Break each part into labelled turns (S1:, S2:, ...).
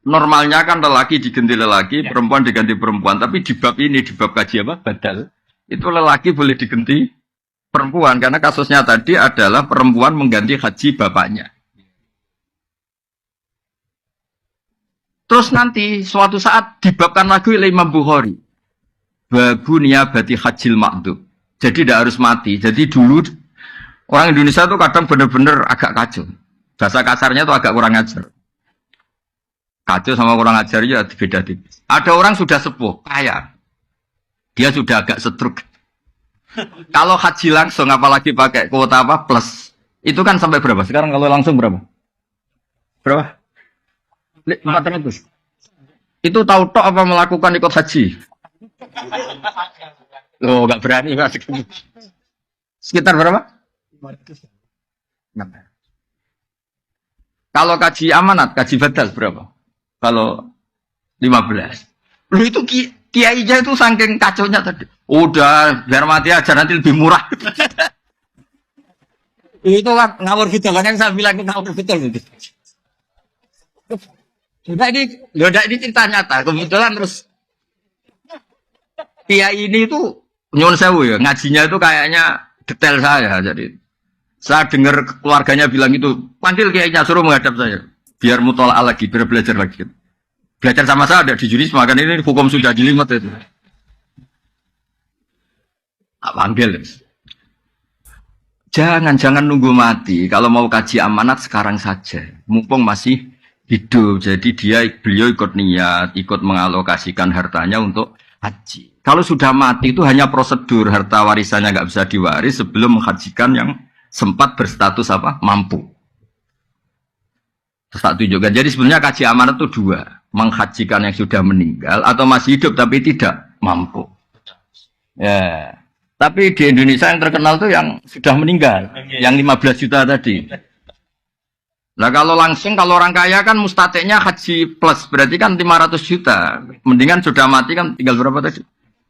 S1: Normalnya kan lelaki diganti lelaki, perempuan diganti perempuan. Tapi di bab ini, di bab kaji apa? Badal. Itu lelaki boleh diganti perempuan. Karena kasusnya tadi adalah perempuan mengganti haji bapaknya. Terus nanti suatu saat dibabkan lagi oleh Imam Bukhari. Babu niyabati hajil ma'dub. Jadi tidak harus mati. Jadi dulu orang Indonesia tuh kadang benar-benar agak kacau. Bahasa kasarnya tuh agak kurang ajar. Kacau sama kurang ajar ya beda tipis. Ada orang sudah sepuh, kaya. Dia sudah agak setruk. Kalau haji langsung apalagi pakai kuota apa plus. Itu kan sampai berapa? Sekarang kalau langsung berapa? Berapa? 400. Itu tahu tok apa melakukan ikut haji? Loh, enggak berani Mas. Sekitar berapa? 500. Kalau kaji amanat, kaji badal berapa? Kalau 15. Loh itu kiainya itu saking kacaunya tadi. Udah, biar mati aja nanti lebih murah. Itu kan ngawur betul, kan yang saya bilang ngawur betul gitu. Udah ini cerita nyata. Kebetulan terus kiai ini tuh nyuwun sewu ya, ngajinya itu kayaknya detail saya. Jadi saya dengar keluarganya bilang itu, panggil kiainya suruh menghadap saya. Biar mutola'ah lagi, biar belajar lagi. Belajar sama saya ada di juris, makanya ini hukum sudah jelimet itu. Panggil. Jangan nunggu mati. Kalau mau kaji amanat sekarang saja. Mumpung masih hidup. Jadi beliau ikut niat, ikut mengalokasikan hartanya untuk haji. Kalau sudah mati itu hanya prosedur, harta warisannya nggak bisa diwaris sebelum menghajikan yang sempat berstatus apa? Mampu. Terus tak tunjukkan. Jadi sebenarnya kaji amanat itu dua. Menghajikan yang sudah meninggal atau masih hidup tapi tidak mampu. Ya. Tapi di Indonesia yang terkenal tuh yang sudah meninggal, yang 15 juta tadi. Nah kalau langsung, kalau orang kaya kan mustateknya haji plus, berarti kan 500 juta. Mendingan sudah mati kan tinggal berapa tadi?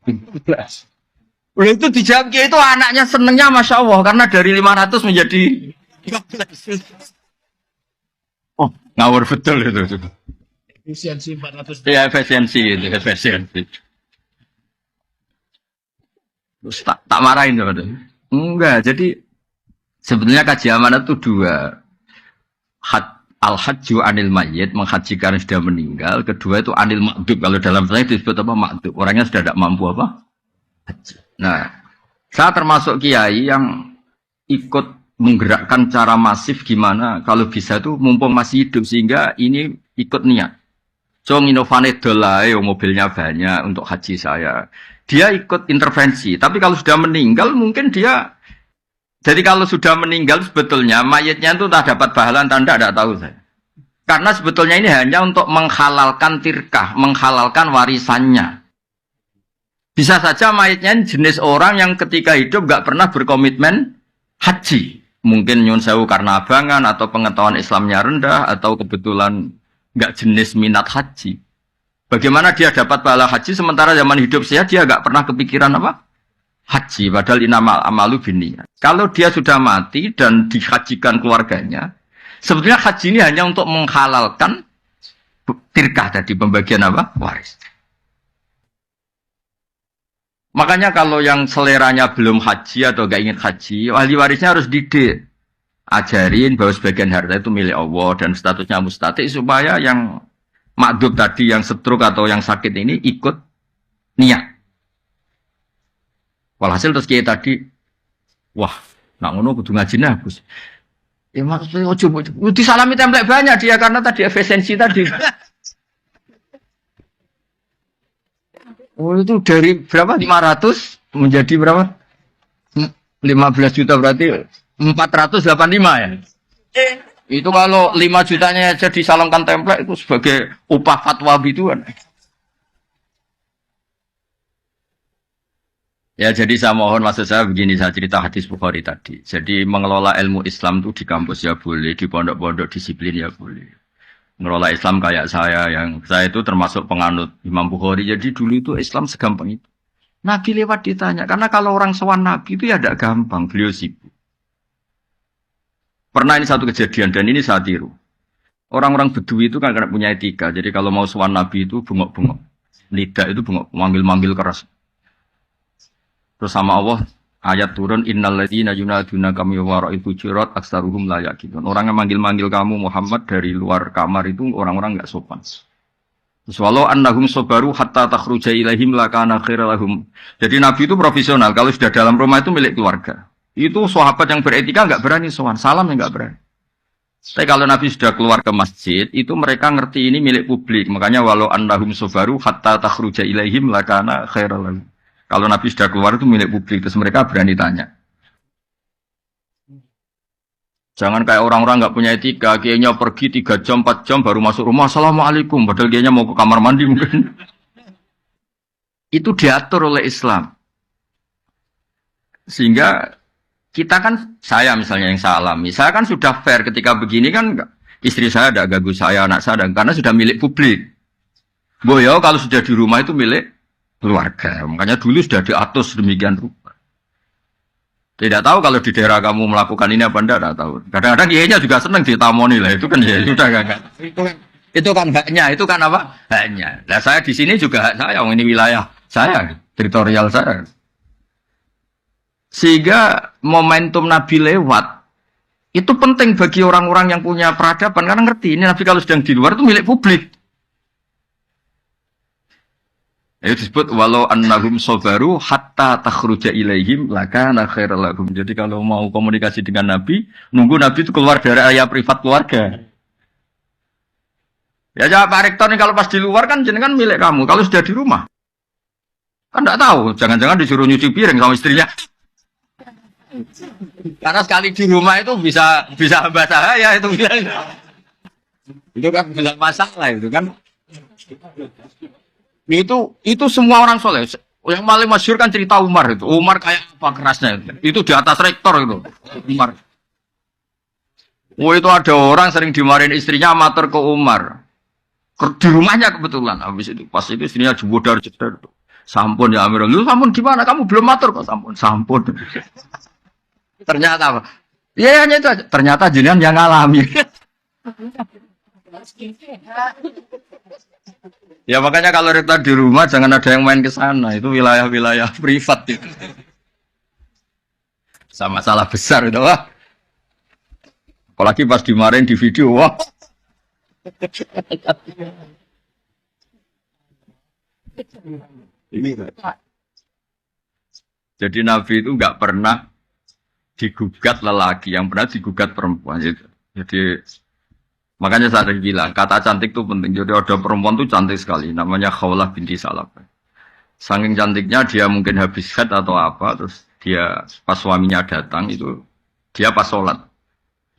S1: 15. Udah itu dijawab itu anaknya senengnya Masya Allah, karena dari 500 menjadi 15. Oh, ngawur betul itu.
S2: Efisiensi 400.
S1: Ya efisiensi itu, efisiensi. Terus tak marahin sama dia. Enggak, jadi sebetulnya kaji amanat itu dua. Al-hajju anil mayyit, menghajikan yang sudah meninggal. Kedua itu anil ma'dub. Kalau dalam saya disebut apa? Ma'dub. Orangnya sudah tidak mampu apa? Haji. Nah, saya termasuk kiai yang ikut menggerakkan cara masif gimana kalau bisa tuh mumpung masih hidup sehingga ini ikut niat. So inovane dolai, mobilnya banyak untuk haji saya. Dia ikut intervensi, tapi kalau sudah meninggal mungkin dia. Jadi kalau sudah meninggal sebetulnya mayatnya itu tak dapat pahala, tanda tidak tahu saya. Karena sebetulnya ini hanya untuk menghalalkan tirkah, menghalalkan warisannya. Bisa saja mayatnya jenis orang yang ketika hidup nggak pernah berkomitmen haji. Mungkin nyun sewu karena abangan atau pengetahuan Islamnya rendah atau kebetulan nggak jenis minat haji. Bagaimana dia dapat pahala haji sementara zaman hidup saya dia nggak pernah kepikiran apa? Haji, padahal inamal amalu binniyat. Kalau dia sudah mati dan dihajikan keluarganya, sebetulnya haji ini hanya untuk menghalalkan tirkah tadi, pembagian apa? Waris. Makanya kalau yang seleranya belum haji atau gak ingin haji, ahli warisnya harus didik. Ajarin bahwa sebagian harta itu milik Allah dan statusnya mustatik supaya yang makdub tadi, yang stroke atau yang sakit ini ikut niat. Walhasil terus kayak tadi, wah, nak ngono kudu ngajine Gus. Ya maksudnya ojo disalami template banyak dia karena tadi efisiensi tadi. Oh itu dari berapa? 500 menjadi berapa? 15 juta berarti 485 ya. Itu kalau 5 jutanya aja disalangkan template itu sebagai upah fatwa gitu kan. Ya jadi saya mohon, maksud saya begini, saya cerita hadis Bukhari tadi. Jadi mengelola ilmu Islam itu di kampus ya boleh, di pondok-pondok disiplin ya boleh. Mengelola Islam kayak saya itu termasuk penganut Imam Bukhari. Jadi dulu itu Islam segampang itu. Nabi lewat ditanya, karena kalau orang sowan Nabi itu ya tidak gampang, beliau sibuk. Pernah ini satu kejadian dan ini saya tiru. orang-orang Bedui itu kan punya etika. Jadi kalau mau sowan Nabi itu bengok-bengok. Lidah itu bengok, manggil-manggil keras. Terus sama Allah ayat turun innalladzina yunaduna kami wara'il hujurat aksaruhum la yaqilun. Orang yang manggil-manggil kamu Muhammad dari luar kamar itu orang-orang enggak sopan. Terus walau annahum sabaru hatta takhruja ilaihim lakana khairal lahum. Jadi Nabi itu profesional. Kalau sudah dalam rumah itu milik keluarga. Itu sahabat yang beretika enggak berani sowan, salam yang enggak berani. Tapi kalau Nabi sudah keluar ke masjid, itu mereka ngerti ini milik publik. Makanya walau annahum sabaru hatta takhruja ilaihim lakana khairal lahum. Kalau Nabi sudah keluar itu milik publik, terus mereka berani tanya. Jangan kayak orang-orang nggak punya etika, kayaknya pergi 3 jam, 4 jam baru masuk rumah, assalamualaikum, padahal kayaknya mau ke kamar mandi mungkin. Itu diatur oleh Islam. Sehingga kita kan, saya misalnya yang saya alami, saya kan sudah fair ketika begini kan, istri saya ada ganggu saya, anak saya ada, karena sudah milik publik. Boyo kalau sudah di rumah itu milik keluarga. Makanya dulu sudah diatur sedemikian rupa. Tidak tahu kalau di daerah kamu melakukan ini apa enggak tahu. Kadang-kadang kiainya juga senang ditamoni lah. Itu kan ya sudah kan. Itu kan haknya, itu kan apa? Haknya. Nah saya di sini juga hak saya, ini wilayah saya, teritorial saya. Sehingga momentum Nabi lewat itu penting bagi orang-orang yang punya peradaban karena ngerti ini Nabi kalau sedang di luar itu milik publik. Itu disebut walau annahum sabaru hatta takhruja ilaihim lakana khairal lahum. Jadi kalau mau komunikasi dengan Nabi, nunggu Nabi itu keluar dari area privat keluarga. Ya Pak Rektor nih kalau pas di luar kan jenengan milik kamu. Kalau sudah di rumah, kan enggak tahu. Jangan-jangan disuruh nyuci piring sama istrinya. Karena sekali di rumah itu bisa hamba sahaya itu bilang. Itu kan bisa masalah itu kan. Itu semua orang soleh. Yang paling masyhur kan cerita Umar itu. Umar kayak apa kerasnya. Itu di atas rektor itu. Umar. Oh itu ada orang sering dimarahin istrinya matur ke Umar. Di rumahnya kebetulan. Habis itu pas itu istrinya jebodar-jedar. Sampun ya Amirul. Lu sampun gimana? Kamu belum matur kok sampun. Sampun. Ternyata apa? Ya hanya itu aja. Ternyata jenengan yang ngalami. Ya makanya kalau rektor di rumah jangan ada yang main ke sana. Itu wilayah-wilayah privat itu. Sama masalah besar itu wah. Apalagi pas dimarahin di video wah. Jadi Nabi itu nggak pernah digugat lelaki, yang pernah digugat perempuan. Jadi makanya saya bilang, kata cantik itu penting. Jadi ada perempuan itu cantik sekali, namanya Khawlah binti Salab. Saking cantiknya dia mungkin habis haid atau apa, terus dia pas suaminya datang itu dia pas sholat.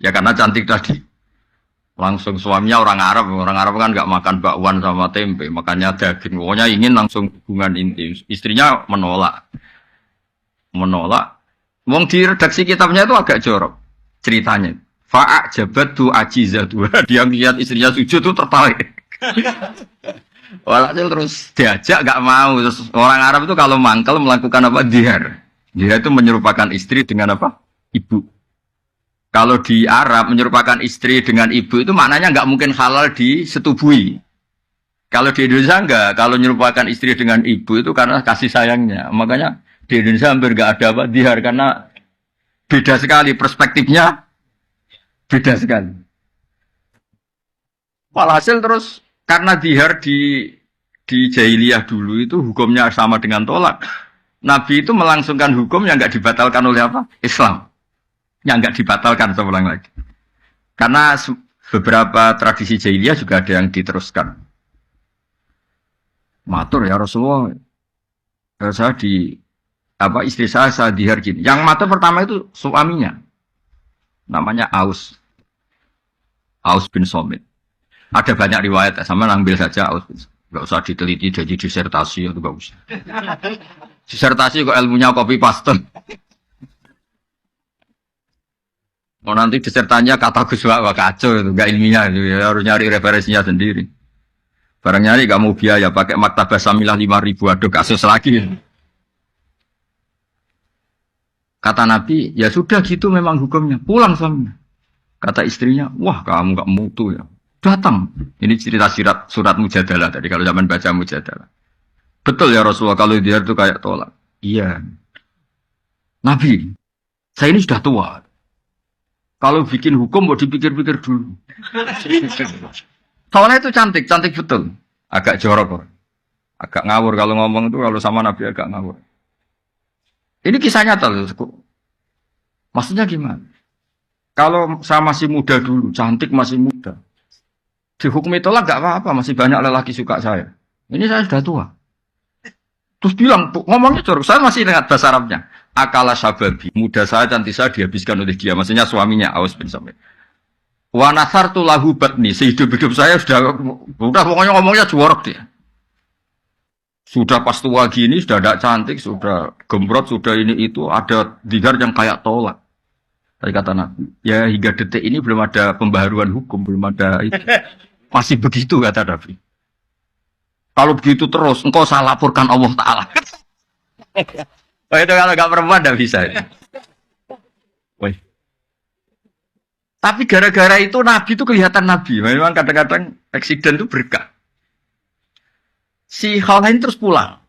S1: Ya karena cantik tadi. Langsung suaminya orang Arab kan nggak makan bakwan sama tempe, makanya daging. Pokoknya ingin langsung hubungan intim. Istrinya menolak. Wong di redaksi kitabnya itu agak jorok ceritanya. Fa'ak jabat tu ajizatu. Dia ngeliat istrinya sujud tuh tertarik. Walhasil terus diajak gak mau. Terus orang Arab itu kalau mangkel melakukan apa? Dihar. Dihar itu menyerupakan istri dengan apa? Ibu. Kalau di Arab menyerupakan istri dengan ibu itu maknanya gak mungkin halal disetubui. Kalau di Indonesia enggak. Kalau menyerupakan istri dengan ibu itu karena kasih sayangnya. Makanya di Indonesia hampir gak ada apa? Dihar karena beda sekali perspektifnya. Beda sekali. Walhasil terus karena dihar di jahiliyah dulu itu hukumnya sama dengan tolak. Nabi itu melangsungkan hukum yang nggak dibatalkan oleh apa? Islam. Yang nggak dibatalkan seulang lagi. Karena beberapa tradisi jahiliyah juga ada yang diteruskan. Matur ya Rasulullah. Saya istri saya dihar gini. Yang matur pertama itu suaminya. Namanya Aus bin Somit. Ada banyak riwayat, sama ambil saja Aus bin Somit. Gak usah diteliti jadi disertasi itu gak usah. Disertasi kok ilmunya copy paste. Oh nanti disertanya kata Gus Wak kacau itu, gak ilmiah itu, ya, harus nyari referensinya sendiri. Barang nyari gak mau biaya, pakai maktabah samilah 5.000, aduh kasus lagi. Kata Nabi, ya sudah gitu memang hukumnya. Pulang suaminya. Kata istrinya, wah kamu gak mutu ya. Datang. Ini cerita surat Mujadalah tadi kalau zaman baca Mujadalah. Betul ya Rasulullah kalau dia itu kayak tolak. Iya. Nabi, saya ini sudah tua. Kalau bikin hukum mau dipikir-pikir dulu. Soalnya itu cantik, cantik betul. Agak jorok. Agak ngawur kalau ngomong itu kalau sama Nabi agak ngawur. Ini kisah nyata loh. Maksudnya gimana? Kalau saya masih muda dulu, cantik masih muda. Dihukumi tolak gak apa-apa, masih banyak lelaki suka saya. Ini saya sudah tua. Terus bilang, ngomongnya jorok, saya masih ingat bahasa Arabnya. Akala sababi, muda saya cantik saya dihabiskan oleh dia. Maksudnya suaminya Aus bin Samit. Wa nasartu lahu batni, sehidup-hidup saya udah pokoknya ngomongnya jorok dia. Sudah pas tua gini, sudah tidak cantik, sudah gembrot, sudah ini itu, ada digar yang kayak tolak. Tadi kata Nabi, ya hingga detik ini belum ada pembaharuan hukum, belum ada itu. Masih begitu kata Nabi. Kalau begitu terus, engkau saya laporkan Allah Ta'ala. Oh itu kalau gak perempuan tidak bisa. Woi. Tapi gara-gara itu Nabi itu kelihatan Nabi. Memang kadang-kadang eksiden itu berkah. Si Khawlain terus pulang.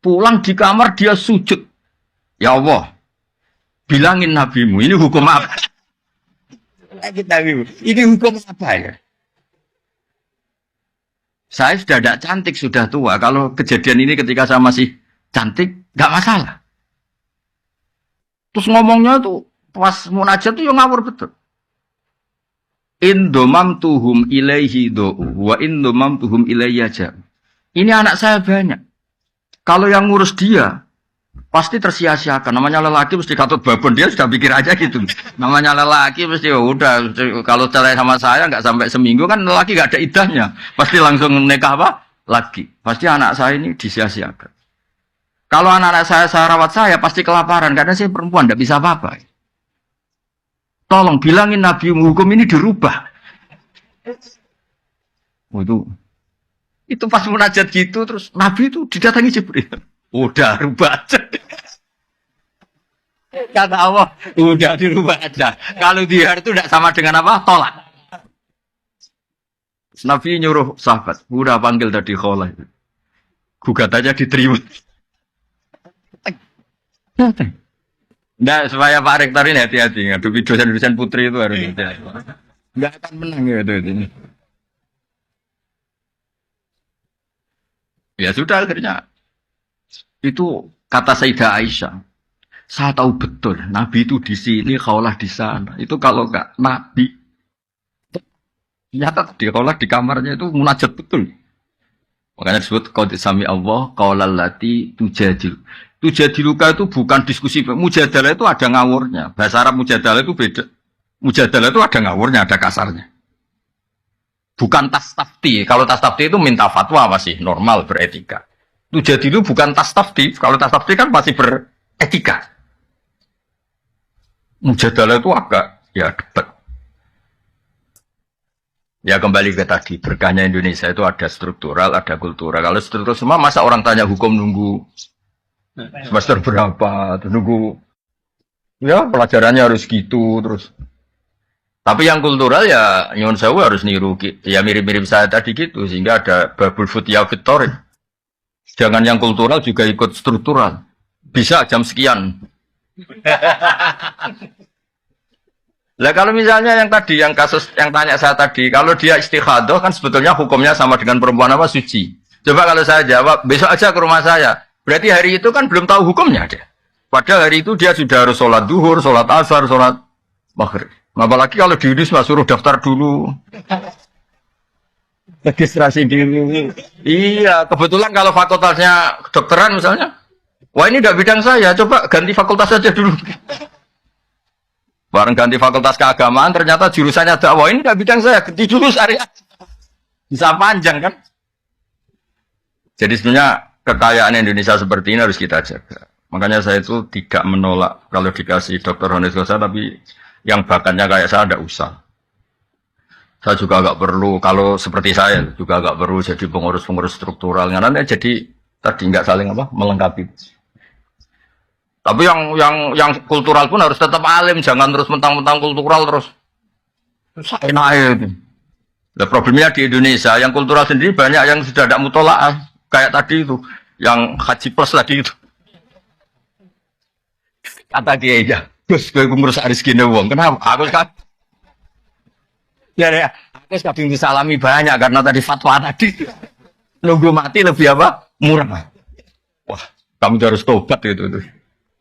S1: Pulang di kamar dia sujud. Ya Allah, bilangin Nabimu, ini hukum apa? Ini hukum apa ya? Saya sudah tidak cantik, sudah tua. Kalau kejadian ini ketika saya masih cantik, nggak masalah. Terus ngomongnya tuh pas munajat tuh yang ngawur betul. Indomam tuhum ilaihi do'u wa indomam tuhum ilayya ja'u. Ini anak saya banyak. Kalau yang ngurus dia pasti tersia-siakan. Namanya lelaki mesti katut babon, dia sudah pikir aja gitu. Namanya lelaki mesti udah kalau cerai sama saya nggak sampai seminggu kan lelaki nggak ada idahnya. Pasti langsung nikah apa? Lagi. Pasti anak saya ini disia-siakan. Kalau anak-anak saya rawat saya pasti kelaparan karena saya perempuan nggak bisa apa-apa. Tolong bilangin Nabi hukum ini dirubah. Oh, itu pas munajat gitu terus Nabi itu didatangi Jibril. Udah rubah aja. Kata Allah, udah dirubah aja. Kalau dihar itu tidak sama dengan apa? Tolak. Nabi nyuruh sahabat, udah panggil tadi Khawlah. Gugat aja diterima. Nah, supaya Pak Rektor ini hati-hati. Ngadepi dosen-dosen putri itu harus hati-hati. Nggak akan menang gitu ini. Ya sudah akhirnya. Itu kata Sayyidah Aisyah. Saya tahu betul Nabi itu di sini, Khawlah di sana. Itu kalau enggak Nabi. Ternyata tadi Khawlah di kamarnya itu munajat betul. Makanya disebut qad sami Allah qaulal lati tujadil. Tujadiluka itu bukan diskusi. Mujadalah itu ada ngawurnya. Bahasa Arab mujadalah itu beda. Mujadalah itu ada ngawurnya, ada kasarnya. Bukan tastafti. Kalau tastafti itu minta fatwa masih normal beretika. Tujadilu bukan tastafti. Kalau tastafti kan masih beretika. Mujadalah itu agak ya debat. Ya kembali ke tadi, berkahnya Indonesia itu ada struktural, ada kultural. Kalau struktural semua, masa orang tanya hukum nunggu semester berapa, nunggu ya pelajarannya harus gitu terus. Tapi yang kultural ya nyuwun sewu harus niru ya mirip-mirip saya tadi gitu sehingga ada babul futya fitorin. Jangan yang kultural juga ikut struktural. Bisa jam sekian. Lah kalau misalnya yang tadi, yang kasus yang tanya saya tadi, kalau dia istikhadah kan sebetulnya hukumnya sama dengan perempuan apa suci. Coba kalau saya jawab, besok aja ke rumah saya. Berarti hari itu kan belum tahu hukumnya dia. Padahal hari itu dia sudah harus sholat duhur, sholat asar, sholat maghrib. Apalagi kalau di Unisma suruh daftar dulu. Registrasi dulu. Iya, kebetulan kalau fakultasnya kedokteran misalnya. Wah ini tidak bidang saya, coba ganti fakultas saja dulu. Bareng ganti fakultas keagamaan, ternyata jurusannya dakwah ini tidak bidang saya, ganti dulu syariat. Bisa panjang kan? Jadi sebenarnya kekayaan Indonesia seperti ini harus kita jaga. Makanya saya itu tidak menolak kalau dikasih dokter honoris causa, tapi yang bakatnya kayak saya tidak usah. Saya juga agak perlu, kalau seperti saya juga agak perlu jadi pengurus-pengurus struktural. Karena jadi tadi nggak saling apa melengkapi. Tapi yang kultural pun harus tetap alim, jangan terus mentang-mentang kultural terus. Saya naik itu. Nah, problemnya di Indonesia yang kultural sendiri banyak yang sudah tidak mutolaah kayak tadi itu, yang haji plus tadi itu. Kata dia ya, Gus, gue ngurus rezeki wong. Kenapa? Aku kan, ya, aku kadang disalami banyak karena tadi fatwa tadi. Nunggu mati lebih apa? Murah. Wah, kamu harus tobat itu.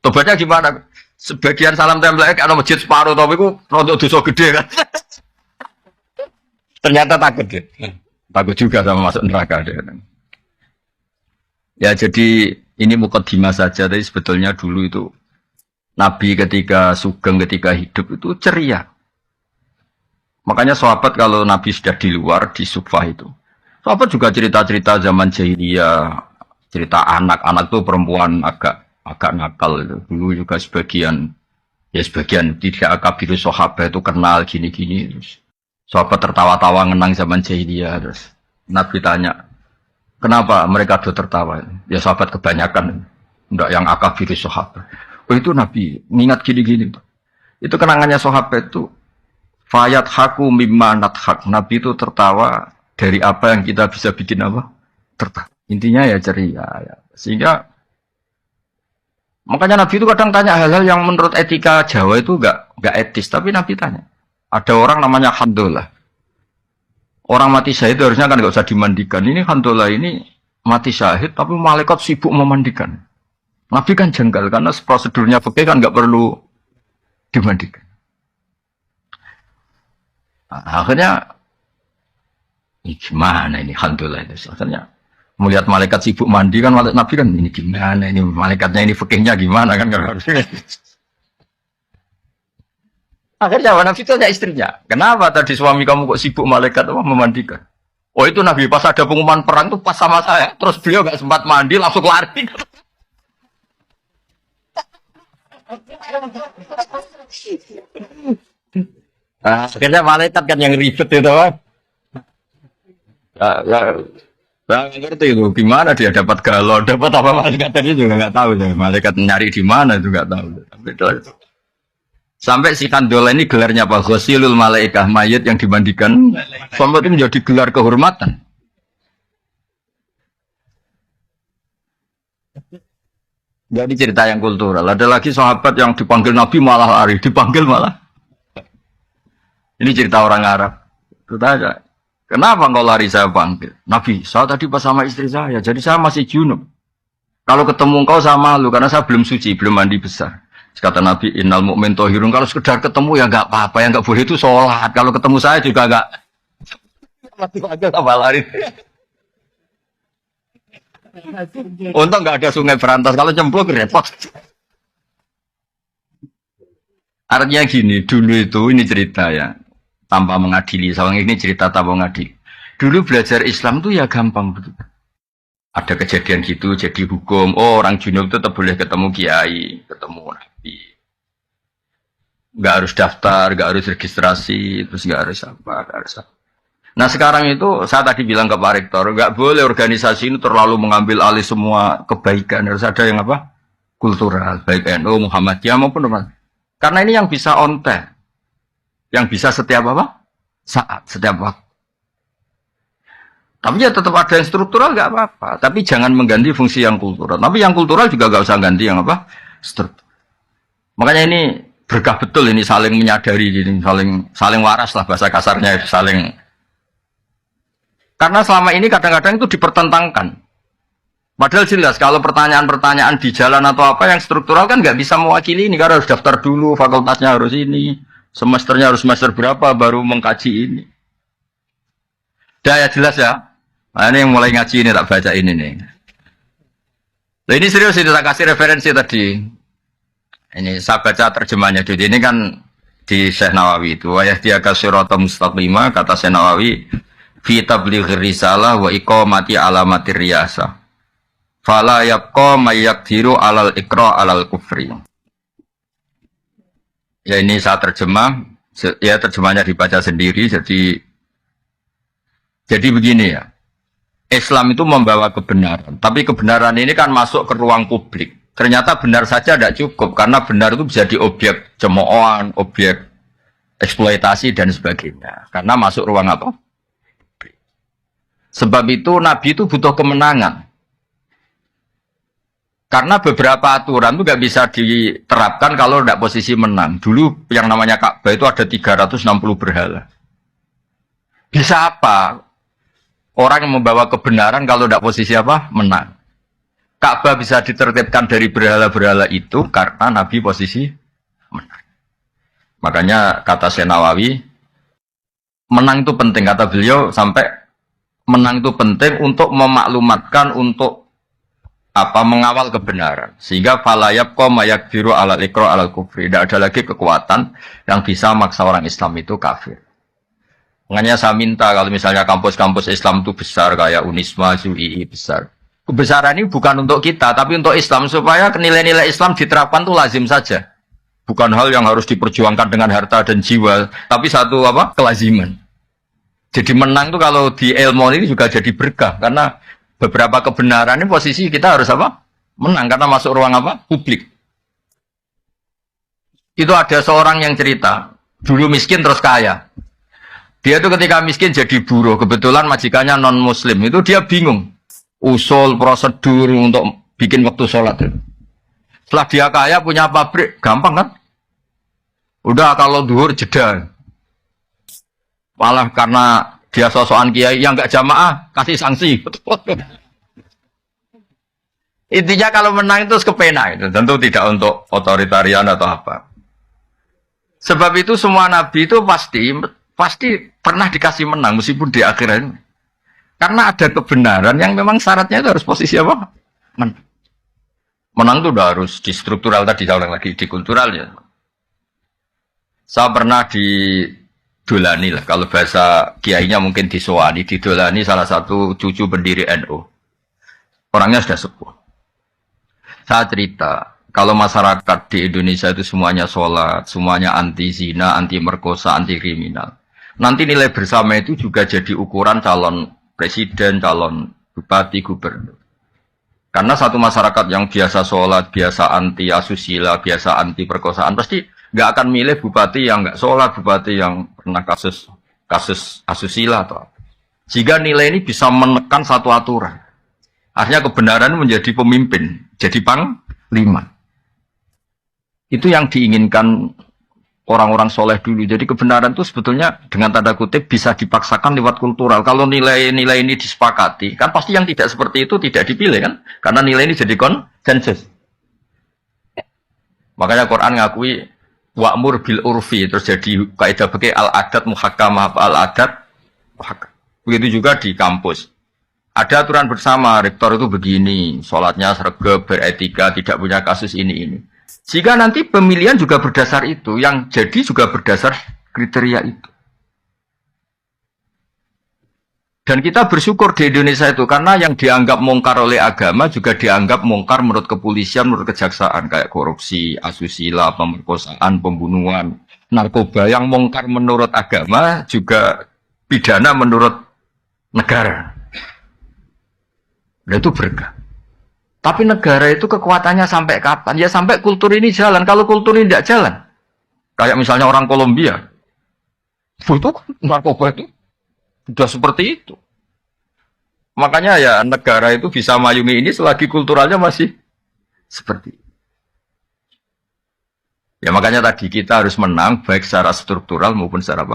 S1: Tobatnya gimana? Sebagian salam template ada masjid separuh, tapi itu rontok dosa gede kan. Ternyata takut dia. Takut juga sama masuk neraka dia. Ya jadi ini mukadimah saja, tapi sebetulnya dulu itu Nabi ketika sugeng, ketika hidup itu ceria. Makanya sahabat kalau Nabi sudah di luar, di Sufah itu. Sahabat juga cerita-cerita zaman jahiliyah, cerita anak-anak tuh perempuan agak nakal itu. Dulu juga sebagian tidak akabiru sahabat itu kenal gini-gini. Terus sahabat tertawa-tawa ngenang zaman jahiliyah. Terus Nabi tanya, kenapa mereka tuh tertawa? Ya sahabat kebanyakan, enggak yang akabiru sahabat. Oh itu Nabi ingat gini-gini. Itu kenangannya sahabat itu. Fayat haku mimma nathak. Nabi itu tertawa dari apa yang kita bisa bikin apa? Tertawa. Intinya ya ceria. Ya. Sehingga makanya Nabi itu kadang tanya hal-hal yang menurut etika Jawa itu enggak etis. Tapi Nabi tanya. Ada orang namanya Handolah. Orang mati syahid harusnya kan enggak usah dimandikan. Ini Handolah ini mati syahid tapi malaikat sibuk memandikan. Nabi kan jengkel karena prosedurnya fikih kan enggak perlu dimandikan. Akhirnya gimana ini Alhamdulillah itu akhirnya melihat malaikat sibuk mandi kan Nabi kan ini gimana ini malaikatnya ini fikihnya gimana kan harusnya. Akhirnya Nabi itu tanya istrinya, kenapa tadi suami kamu kok sibuk malaikat apa memandikan? Oh itu Nabi pas ada pengumuman perang tuh pas sama saya, terus beliau gak sempat mandi langsung lari. Akhirnya malaikat kan yang ribet itu kan. Ngerti itu gimana dia dapat galon, dapat apa malaikat tadi juga nggak tahu ya. Malaikat nyari di mana itu nggak tahu. Sampai si Kandola ini gelarnya apa? Ghusilul malaikah, mayat yang dimandikan. Sampai itu menjadi gelar kehormatan. Jadi cerita yang kultural. Ada lagi sahabat yang dipanggil Nabi malah lari, dipanggil malah. Ini cerita orang Arab. Bertanya, kenapa engkau lari saya panggil? Nabi, saya tadi pas sama istri saya, jadi saya masih junub. Kalau ketemu engkau saya malu, karena saya belum suci, belum mandi besar. Kata Nabi, innal mu'min tohirun. Kalau sekedar ketemu ya enggak apa-apa, yang enggak boleh itu sholat. Kalau ketemu saya juga enggak. Mati panggil sama lari. Untung enggak ada sungai berantas, kalau cemplung repot. Artinya gini, dulu itu ini cerita ya. Tanpa mengadili, sawang ini cerita tanpa mengadili. Dulu belajar Islam tuh ya gampang betul. Ada kejadian gitu, jadi hukum. Oh orang junub itu tetap boleh ketemu kiai, ketemu nabi. Gak harus daftar, gak harus registrasi, terus gak harus apa, gak harus apa. Nah sekarang itu saya tadi bilang ke Pak Rektor, gak boleh organisasi ini terlalu mengambil alih semua kebaikan. Harus ada yang apa? Kultural, baik NU, Muhammadiyah maupun apa. Karena ini yang bisa on time. Yang bisa setiap apa? Saat, setiap waktu. Tapi ya tetap ada yang struktural nggak apa-apa. Tapi jangan mengganti fungsi yang kultural. Tapi yang kultural juga nggak usah ganti yang apa? Struktural. Makanya ini berkah betul ini saling menyadari, ini saling waras lah bahasa kasarnya saling. Karena selama ini kadang-kadang itu dipertentangkan. Padahal jelas kalau pertanyaan-pertanyaan di jalan atau apa yang struktural kan nggak bisa mewakili ini. Karena harus daftar dulu, fakultasnya harus ini. Semesternya harus semester berapa baru mengkaji ini. Dah ya jelas ya. Nah, ini yang mulai ngaji ini tak baca ini nih. Nah, ini serius ini tak kasih referensi tadi. Ini saya baca terjemahnya dulu. Ini kan di Syekh Nawawi itu. Wa yahdiyaka sirata mustaqima kata Syekh Nawawi fi tablighir risalah wa iqamati alamatir riyasa. Fala yabqa may yaqdiru alal iqra alal kufri. Ya ini saya terjemah, ya terjemahnya dibaca sendiri, jadi begini ya, Islam itu membawa kebenaran, tapi kebenaran ini kan masuk ke ruang publik, ternyata benar saja tidak cukup, karena benar itu bisa di objek cemoohan, objek eksploitasi dan sebagainya, karena masuk ruang apa? Sebab itu Nabi itu butuh kemenangan. Karena beberapa aturan itu nggak bisa diterapkan kalau tidak posisi menang. Dulu yang namanya Ka'bah itu ada 360 berhala. Bisa apa? Orang yang membawa kebenaran kalau tidak posisi apa? Menang. Ka'bah bisa ditertibkan dari berhala-berhala itu karena Nabi posisi menang. Makanya kata Syekh Nawawi, menang itu penting. Kata beliau sampai menang itu penting untuk memaklumatkan, untuk mengawal kebenaran, sehingga falayab koma yakfiru alal ikro alal kufri, tidak ada lagi kekuatan yang bisa maksa orang Islam itu kafir. Makanya saya minta kalau misalnya kampus-kampus Islam itu besar kayak Unisma, UI besar, kebesaran ini bukan untuk kita tapi untuk Islam, supaya nilai-nilai Islam diterapkan itu lazim saja, bukan hal yang harus diperjuangkan dengan harta dan jiwa, tapi satu kelaziman. Jadi menang itu kalau di ilmu ini juga jadi berkah, karena beberapa kebenaran ini posisi kita harus menang karena masuk ruang publik. Itu ada seorang yang cerita, dulu miskin terus kaya. Dia itu ketika miskin jadi buruh, kebetulan majikannya non muslim, itu dia bingung usul prosedur untuk bikin waktu sholat. Setelah dia kaya punya pabrik, gampang kan? Udah kalau duhur jeda. Malah karena dia sosokan kiai yang nggak jamaah kasih sanksi. Intinya kalau menang itu kepena itu, tentu tidak untuk otoritarian atau apa. Sebab itu semua nabi itu pasti pernah dikasih menang meskipun di akhirat. Karena ada kebenaran yang memang syaratnya itu harus posisi menang. Menang itu udah harus di struktural tadi, saya ulang lagi di kulturalnya. Saya pernah didolani lah, kalau bahasa kiainya mungkin disowani, didolani salah satu cucu pendiri NU. Orangnya sudah sepuh. Saya cerita, kalau masyarakat di Indonesia itu semuanya sholat, semuanya anti zina, anti merkosa, anti kriminal. Nanti nilai bersama itu juga jadi ukuran calon presiden, calon bupati, gubernur. Karena satu masyarakat yang biasa sholat, biasa anti asusila, biasa anti perkosaan, pasti nggak akan milih bupati yang nggak sholat, bupati yang pernah kasus asusila atau apa. Jika nilai ini bisa menekan satu aturan, akhirnya kebenaran menjadi pemimpin, jadi panglima. Itu yang diinginkan orang-orang soleh dulu. Jadi kebenaran itu sebetulnya dengan tanda kutip bisa dipaksakan lewat kultural. Kalau nilai-nilai ini disepakati, kan pasti yang tidak seperti itu tidak dipilih kan? Karena nilai ini jadi konsensus. Makanya Quran ngakui wa'mur bil urfi, terus jadi kaidah pakai al-adat muhakkamah, al-adat muhakkam. Begitu juga di kampus. Ada aturan bersama, rektor itu begini, sholatnya sregep, beretika, tidak punya kasus ini. Jika nanti pemilihan juga berdasar itu, yang jadi juga berdasar kriteria itu. Dan kita bersyukur di Indonesia itu, karena yang dianggap mungkar oleh agama juga dianggap mungkar menurut kepolisian, menurut kejaksaan, kayak korupsi, asusila, pemerkosaan, pembunuhan, narkoba. Yang mungkar menurut agama juga pidana menurut negara. Dan itu berkah. Tapi negara itu kekuatannya sampai kapan? Ya sampai kultur ini jalan. Kalau kultur ini tidak jalan, kayak misalnya orang Kolombia, itu narkoba itu sudah seperti itu. Makanya ya negara itu bisa mayungi ini selagi kulturalnya masih seperti itu. Ya makanya tadi kita harus menang baik secara struktural maupun secara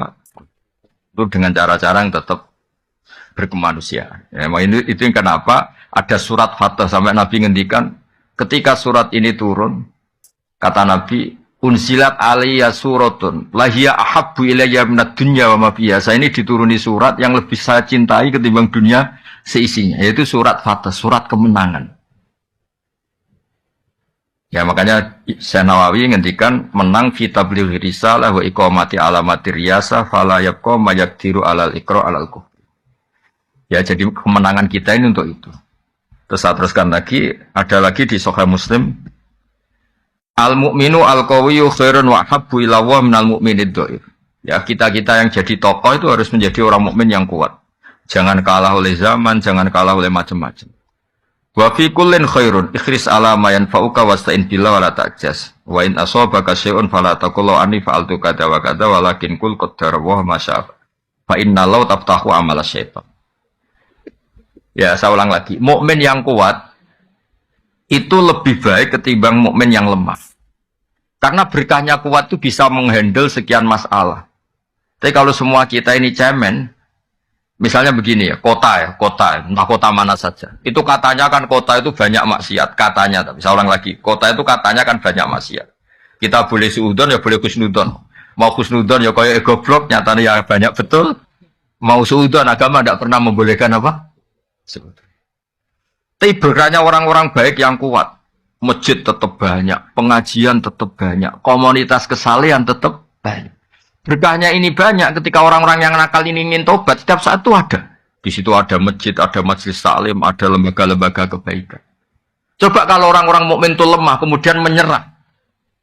S1: itu dengan cara-cara yang tetap berkemanusiaan. Ya, itu yang kenapa ada surat Fatah sampai Nabi ngendikan ketika surat ini turun, kata Nabi, unsilat aliyya suratun lahiya ahabbu ilayya minad dunya wa ma fiha. Saya ini dituruni surat yang lebih saya cintai ketimbang dunia seisinya, yaitu surat Fatah, surat kemenangan. Ya makanya Syekh Nawawi ngendikan menang fi tablighi risalah wa iqamati alamati riyasa fala yabqa ma yaqdiru alal iqra alal kufr. Ya jadi kemenangan kita ini untuk itu. Terus saya teruskan lagi, ada lagi di Sahih Muslim, al-mu'minu al-qawiyyu khairun wa habbu ila Allah minal mu'minid dhaif. Ya kita-kita yang jadi tokoh itu harus menjadi orang mukmin yang kuat. Jangan kalah oleh zaman, jangan kalah oleh macam-macam. Wa fi kullin khairun ikhris ala ma yanfa'uka wasta'in billah wa la ta'jas. Wa in asabaka syai'un fala taqul anni fa'altu kadza wa kadza walakin qul qaddara wa ma syaa. Fa inna law taftahu amala syaitan. Ya, saya ulang lagi. Mukmin yang kuat itu lebih baik ketimbang mukmin yang lemah. Karena berkahnya kuat itu bisa menghandle sekian masalah. Tapi kalau semua kita ini cemen, misalnya begini ya, kota, entah kota mana saja. Itu katanya kan kota itu banyak maksiat, katanya. Tapi saya ulang lagi, kota itu katanya kan banyak maksiat. Kita boleh suudon ya boleh kusnudon. Mau kusnudon ya kayak goblok, nyatanya ya banyak betul. Mau suudon, agama tidak pernah membolehkan apa? Tapi berkahnya orang-orang baik yang kuat. Masjid tetap banyak, pengajian tetap banyak, komunitas kesalehan tetap banyak. Berkahnya ini banyak ketika orang-orang yang nakal ini ingin tobat, setiap saat itu ada. Di situ ada masjid, ada majelis taklim, ada lembaga-lembaga kebaikan. Coba kalau orang-orang mukmin itu lemah, kemudian menyerah.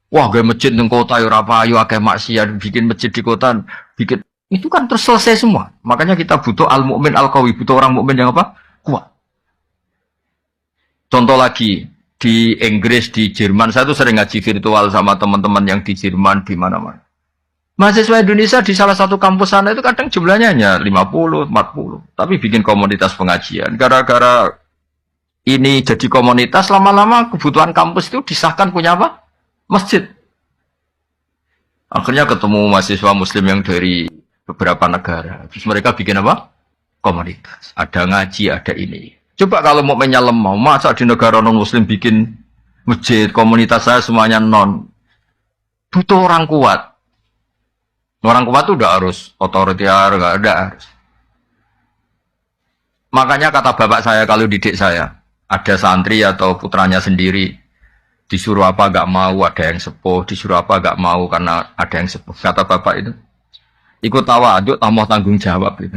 S1: Wah, gaya masjid di kota, ora payu, akeh maksiat, bikin masjid di kota, bikin itu kan terus selesai semua. Makanya kita butuh al-mukmin al-qawi, butuh orang mukmin yang apa? Kuat. Contoh lagi, di Inggris, di Jerman, saya tuh sering ngaji virtual sama teman-teman yang di Jerman, di mana-mana. Mahasiswa Indonesia di salah satu kampus sana itu kadang jumlahnya hanya 50, 40. Tapi bikin komunitas pengajian. Gara-gara ini jadi komunitas, lama-lama kebutuhan kampus itu disahkan punya apa? Masjid. Akhirnya ketemu mahasiswa muslim yang dari beberapa negara. Terus mereka bikin apa? Komunitas. Ada ngaji, ada ini. Coba kalau mukminnya lemah, masa di negara non-muslim bikin masjid, komunitas saya semuanya non. Butuh orang kuat. Orang kuat itu udah harus otoriter, nggak ada harus. Makanya kata bapak saya kalau didik saya, ada santri atau putranya sendiri, disuruh apa nggak mau, ada yang sepuh, disuruh apa nggak mau karena ada yang sepuh. Kata bapak itu, ikut tawaduk, tambah tanggung jawab gitu.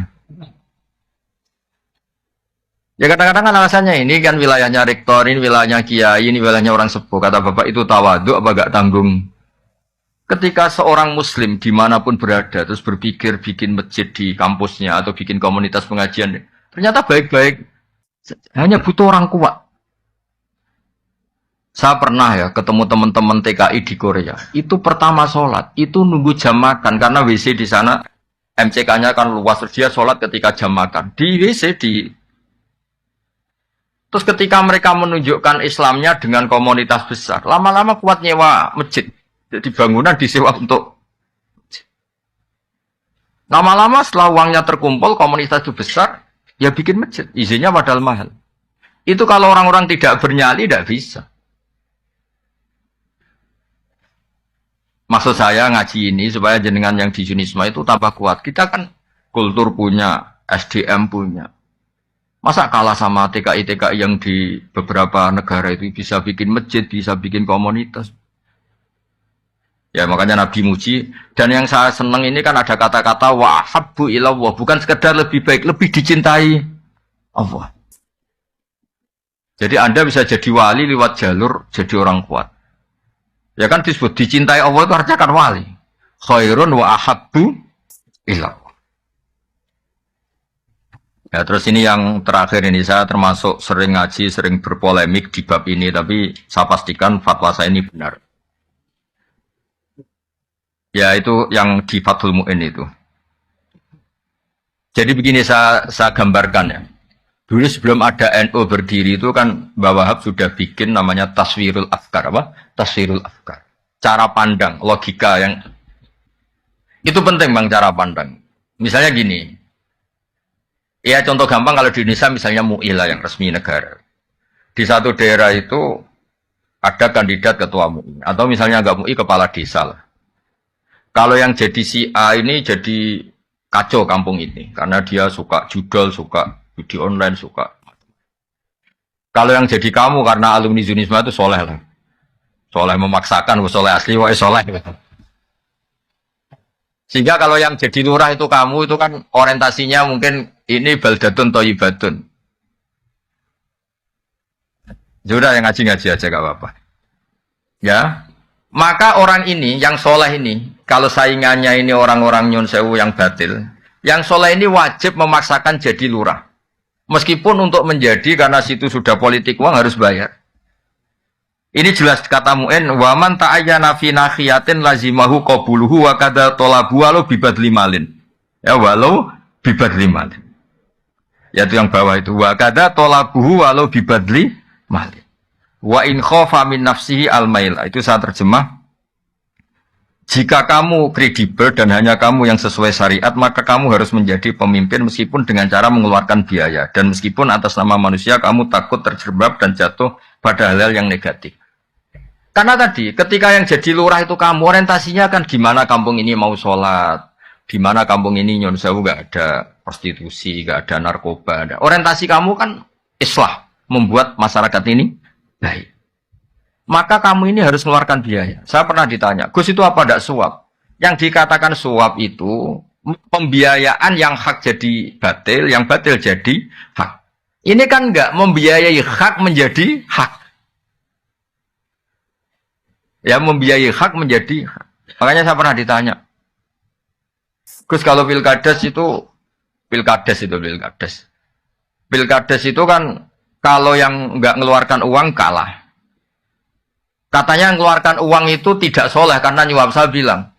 S1: Ya kadang-kadang kan alasannya ini kan wilayahnya rektor, ini wilayahnya kiai, ini wilayahnya orang sepuh. Kata bapak itu tawaduk apa gak tanggung. Ketika seorang muslim dimanapun berada, terus berpikir bikin masjid di kampusnya atau bikin komunitas pengajian, ternyata baik-baik, hanya butuh orang kuat. Saya pernah ya ketemu teman-teman TKI di Korea, itu pertama sholat, itu nunggu jam makan, karena WC di sana, MCK-nya kan luas, dia sholat ketika jam makan. Di WC Terus ketika mereka menunjukkan Islamnya dengan komunitas besar, lama-lama kuat nyewa masjid. Jadi bangunan disewa untuk masjid. Lama-lama setelah uangnya terkumpul, komunitas itu besar, ya bikin masjid. Izinnya padahal mahal. Itu kalau orang-orang tidak bernyali, tidak bisa. Maksud saya ngaji ini supaya jenengan yang di Yunisma itu tambah kuat. Kita kan kultur punya, SDM punya. Masa kalah sama TKI-TKI yang di beberapa negara itu bisa bikin masjid, bisa bikin komunitas. Ya makanya Nabi muji. Dan yang saya senang ini kan ada kata-kata wa habbu ilallah. Bukan sekedar lebih baik, lebih dicintai Allah. Jadi Anda bisa jadi wali lewat jalur jadi orang kuat. Ya kan disebut dicintai Allah itu artinya kan wali. Khairun wa ahabbu ilallah. Ya, terus ini yang terakhir ini saya termasuk sering ngaji, sering berpolemik di bab ini, tapi saya pastikan fatwa saya ini benar. Ya itu yang di Fathul Mu'in itu. Jadi begini saya gambarkan ya. Dulu sebelum ada NU berdiri itu kan Mbah Wahab sudah bikin namanya Taswirul Afkar, apa? Taswirul Afkar. Cara pandang, logika yang itu penting Bang, cara pandang. Misalnya gini. Ya contoh gampang kalau di Indonesia misalnya MUI lah yang resmi negara. Di satu daerah itu ada kandidat ketua MUI. Atau misalnya enggak MUI kepala desa lah. Kalau yang jadi si A ini jadi kacau kampung ini. Karena dia suka judol, suka judi online, suka. Kalau yang jadi kamu karena alumni Yunisma itu soleh lah. Soleh memaksakan, soleh asli, soleh. Sehingga kalau yang jadi lurah itu kamu itu kan orientasinya mungkin ini baldatun thayyibatun. Sudah yang ngaji-ngaji aja gak apa-apa. Ya. Maka orang ini yang soleh ini, kalau saingannya ini orang-orang nyun sewu yang batil, yang soleh ini wajib memaksakan jadi lurah. Meskipun untuk menjadi karena situ sudah politik uang harus bayar. Ini jelas kata Mu'in, wa man ta'ayyana fi nakhiyatin lazimahu qabuluhu wa kadza talabu walau bibadli malin. Ya walau bibadli malin. Yaitu yang bawah itu. Wa kada tolabuhu walau bibadli mali. Wa in khofa min nafsihi al-maila. Itu saya terjemah. Jika kamu kredibel dan hanya kamu yang sesuai syariat, maka kamu harus menjadi pemimpin meskipun dengan cara mengeluarkan biaya. Dan meskipun atas nama manusia kamu takut terjerembab dan jatuh pada hal-hal yang negatif. Karena tadi, ketika yang jadi lurah itu kamu, orientasinya kan gimana kampung ini mau sholat, di mana kampung ini nyon sewu gak ada prostitusi, gak ada narkoba. Ada. Orientasi kamu kan islah, membuat masyarakat ini baik. Maka kamu ini harus mengeluarkan biaya. Saya pernah ditanya, Gus itu apa tidak suap? Yang dikatakan suap itu pembiayaan yang hak jadi batil, yang batil jadi hak. Ini kan enggak membiayai hak menjadi hak. Ya membiayai hak menjadi hak. Makanya saya pernah ditanya, Gus kalau pilkades itu itu kan kalau yang enggak mengeluarkan uang kalah. Katanya mengeluarkan uang itu tidak soleh karena nyuap. Saya bilang,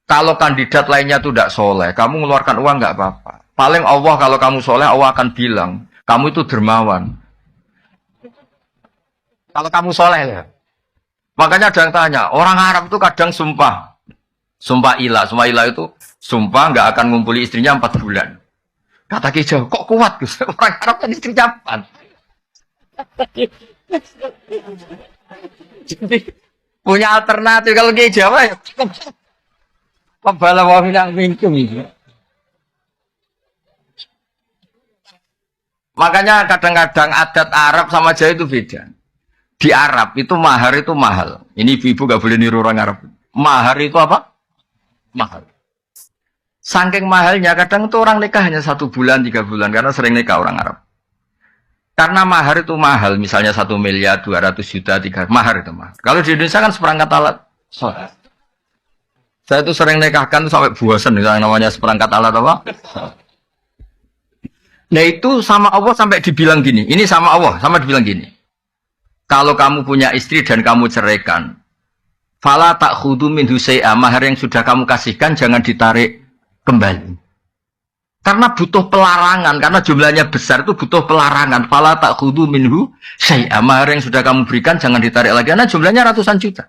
S1: kalau kandidat lainnya itu tidak soleh, kamu mengeluarkan uang nggak apa-apa. Paling Allah kalau kamu soleh, Allah akan bilang, kamu itu dermawan. Kalau kamu soleh ya. Makanya ada yang tanya, orang Arab itu kadang sumpah ilah itu sumpah nggak akan ngumpuli istrinya 4 bulan. Kata Kijau, kok kuat Gus? Orang Arab kan istrinya 4. Jadi punya alternatif kalau di Jawa ya. Pembala wa bilang minkum itu. Makanya kadang-kadang adat Arab sama Jawa itu beda. Di Arab itu mahar itu mahal. Ini ibu-ibu gak boleh niru orang Arab. Mahar itu apa? Mahal. Saking mahalnya kadang itu orang nikah hanya 1 bulan, 3 bulan karena sering nikah orang Arab. Karena mahar itu mahal, misalnya 1 miliar, 200 juta, 3 mahar itu mahal. Kalau di Indonesia kan seperangkat alat sholat. Saya itu sering nikahkan tuh sampai bosan, yang namanya seperangkat alat apa? Nah itu sama Allah sampai dibilang gini, ini sama Allah, sama dibilang gini. Kalau kamu punya istri dan kamu ceraikan, fala ta'khudhu minhu syai'a, mahar yang sudah kamu kasihkan jangan ditarik kembali. Karena butuh pelarangan, karena jumlahnya besar itu butuh pelarangan. Fala ta'khudhu minhu syai'a, mahar yang sudah kamu berikan jangan ditarik lagi karena jumlahnya ratusan juta.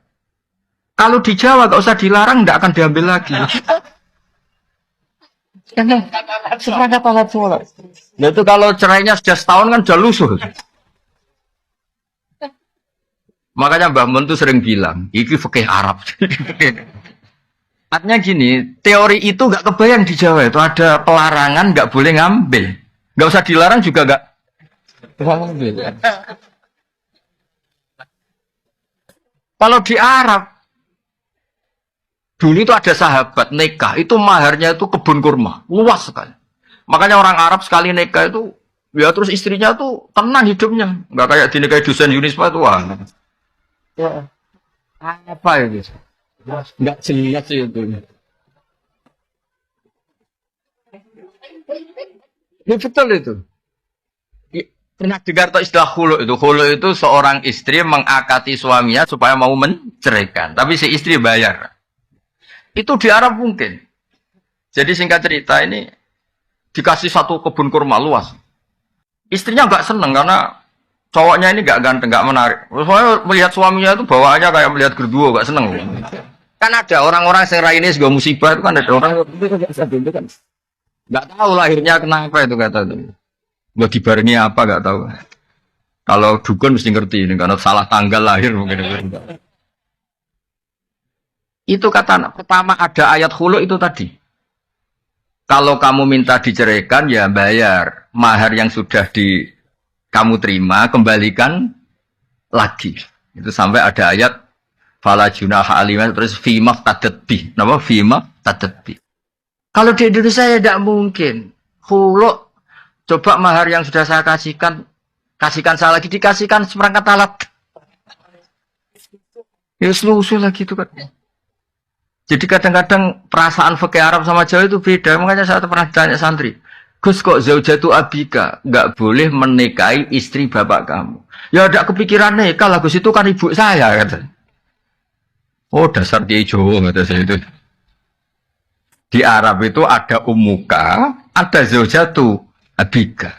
S1: Kalau di Jawa gak usah dilarang, tidak akan diambil lagi. Karena seperangkat alat sholat. Nah itu kalau cerainya sudah setahun kan sudah lusuh. Makanya Mbah Mun tuh sering bilang, iki fikih Arab. Artinya gini, teori itu gak kebayang di Jawa itu ada pelarangan gak boleh ngambil, gak usah dilarang juga gak ngambil. Kalau di Arab dulu itu ada sahabat nikah itu maharnya itu kebun kurma luas sekali. Makanya orang Arab sekali nikah itu ya terus istrinya tuh tenang hidupnya, nggak kayak dinikahi dosen Unisba itu wah. Ya. Apa itu? Nggak jelas sih itu. Ini betul itu. Pernah dengar atau istilah khulu itu? Khulu itu seorang istri mengakati suaminya supaya mau menceraikan. Tapi si istri bayar. Itu di Arab mungkin. Jadi singkat cerita ini dikasih 1 kebun kurma luas. Istrinya nggak seneng karena cowoknya ini nggak ganteng, nggak menarik. Soalnya melihat suaminya itu bawaannya kayak melihat gerduo, nggak seneng. Kan ada orang-orang yang ini juga musibah itu kan ada orang itu kan nggak tahu lahirnya kenapa itu kata itu. Mau dibarengi apa nggak tahu. Kalau dukun mesti ngerti ini karena salah tanggal lahir mungkin. Itu kata pertama ada ayat khulu itu tadi. Kalau kamu minta diceraikan ya bayar mahar yang sudah kamu terima kembalikan lagi. Itu sampai ada ayat fala junaha alaihi terus fima tadbi. Napa fima tadbi. Kalau di Indonesia ya tidak mungkin. Khulu coba mahar yang sudah saya kasihkan saya lagi dikasihkan seperangkat alat. Ya selusuh lagi itu kan. Jadi kadang-kadang perasaan fikih Arab sama Jawa itu beda. Makanya saya pernah tanya santri, Gus kok zaujatu abika nggak boleh menikahi istri bapak kamu? Ya ada kepikiran nikah lah Gus, itu kan ibu saya kata. Oh dasar dia Jawa kata saya itu. Di Arab itu ada ummuka, ada zaujatu abika.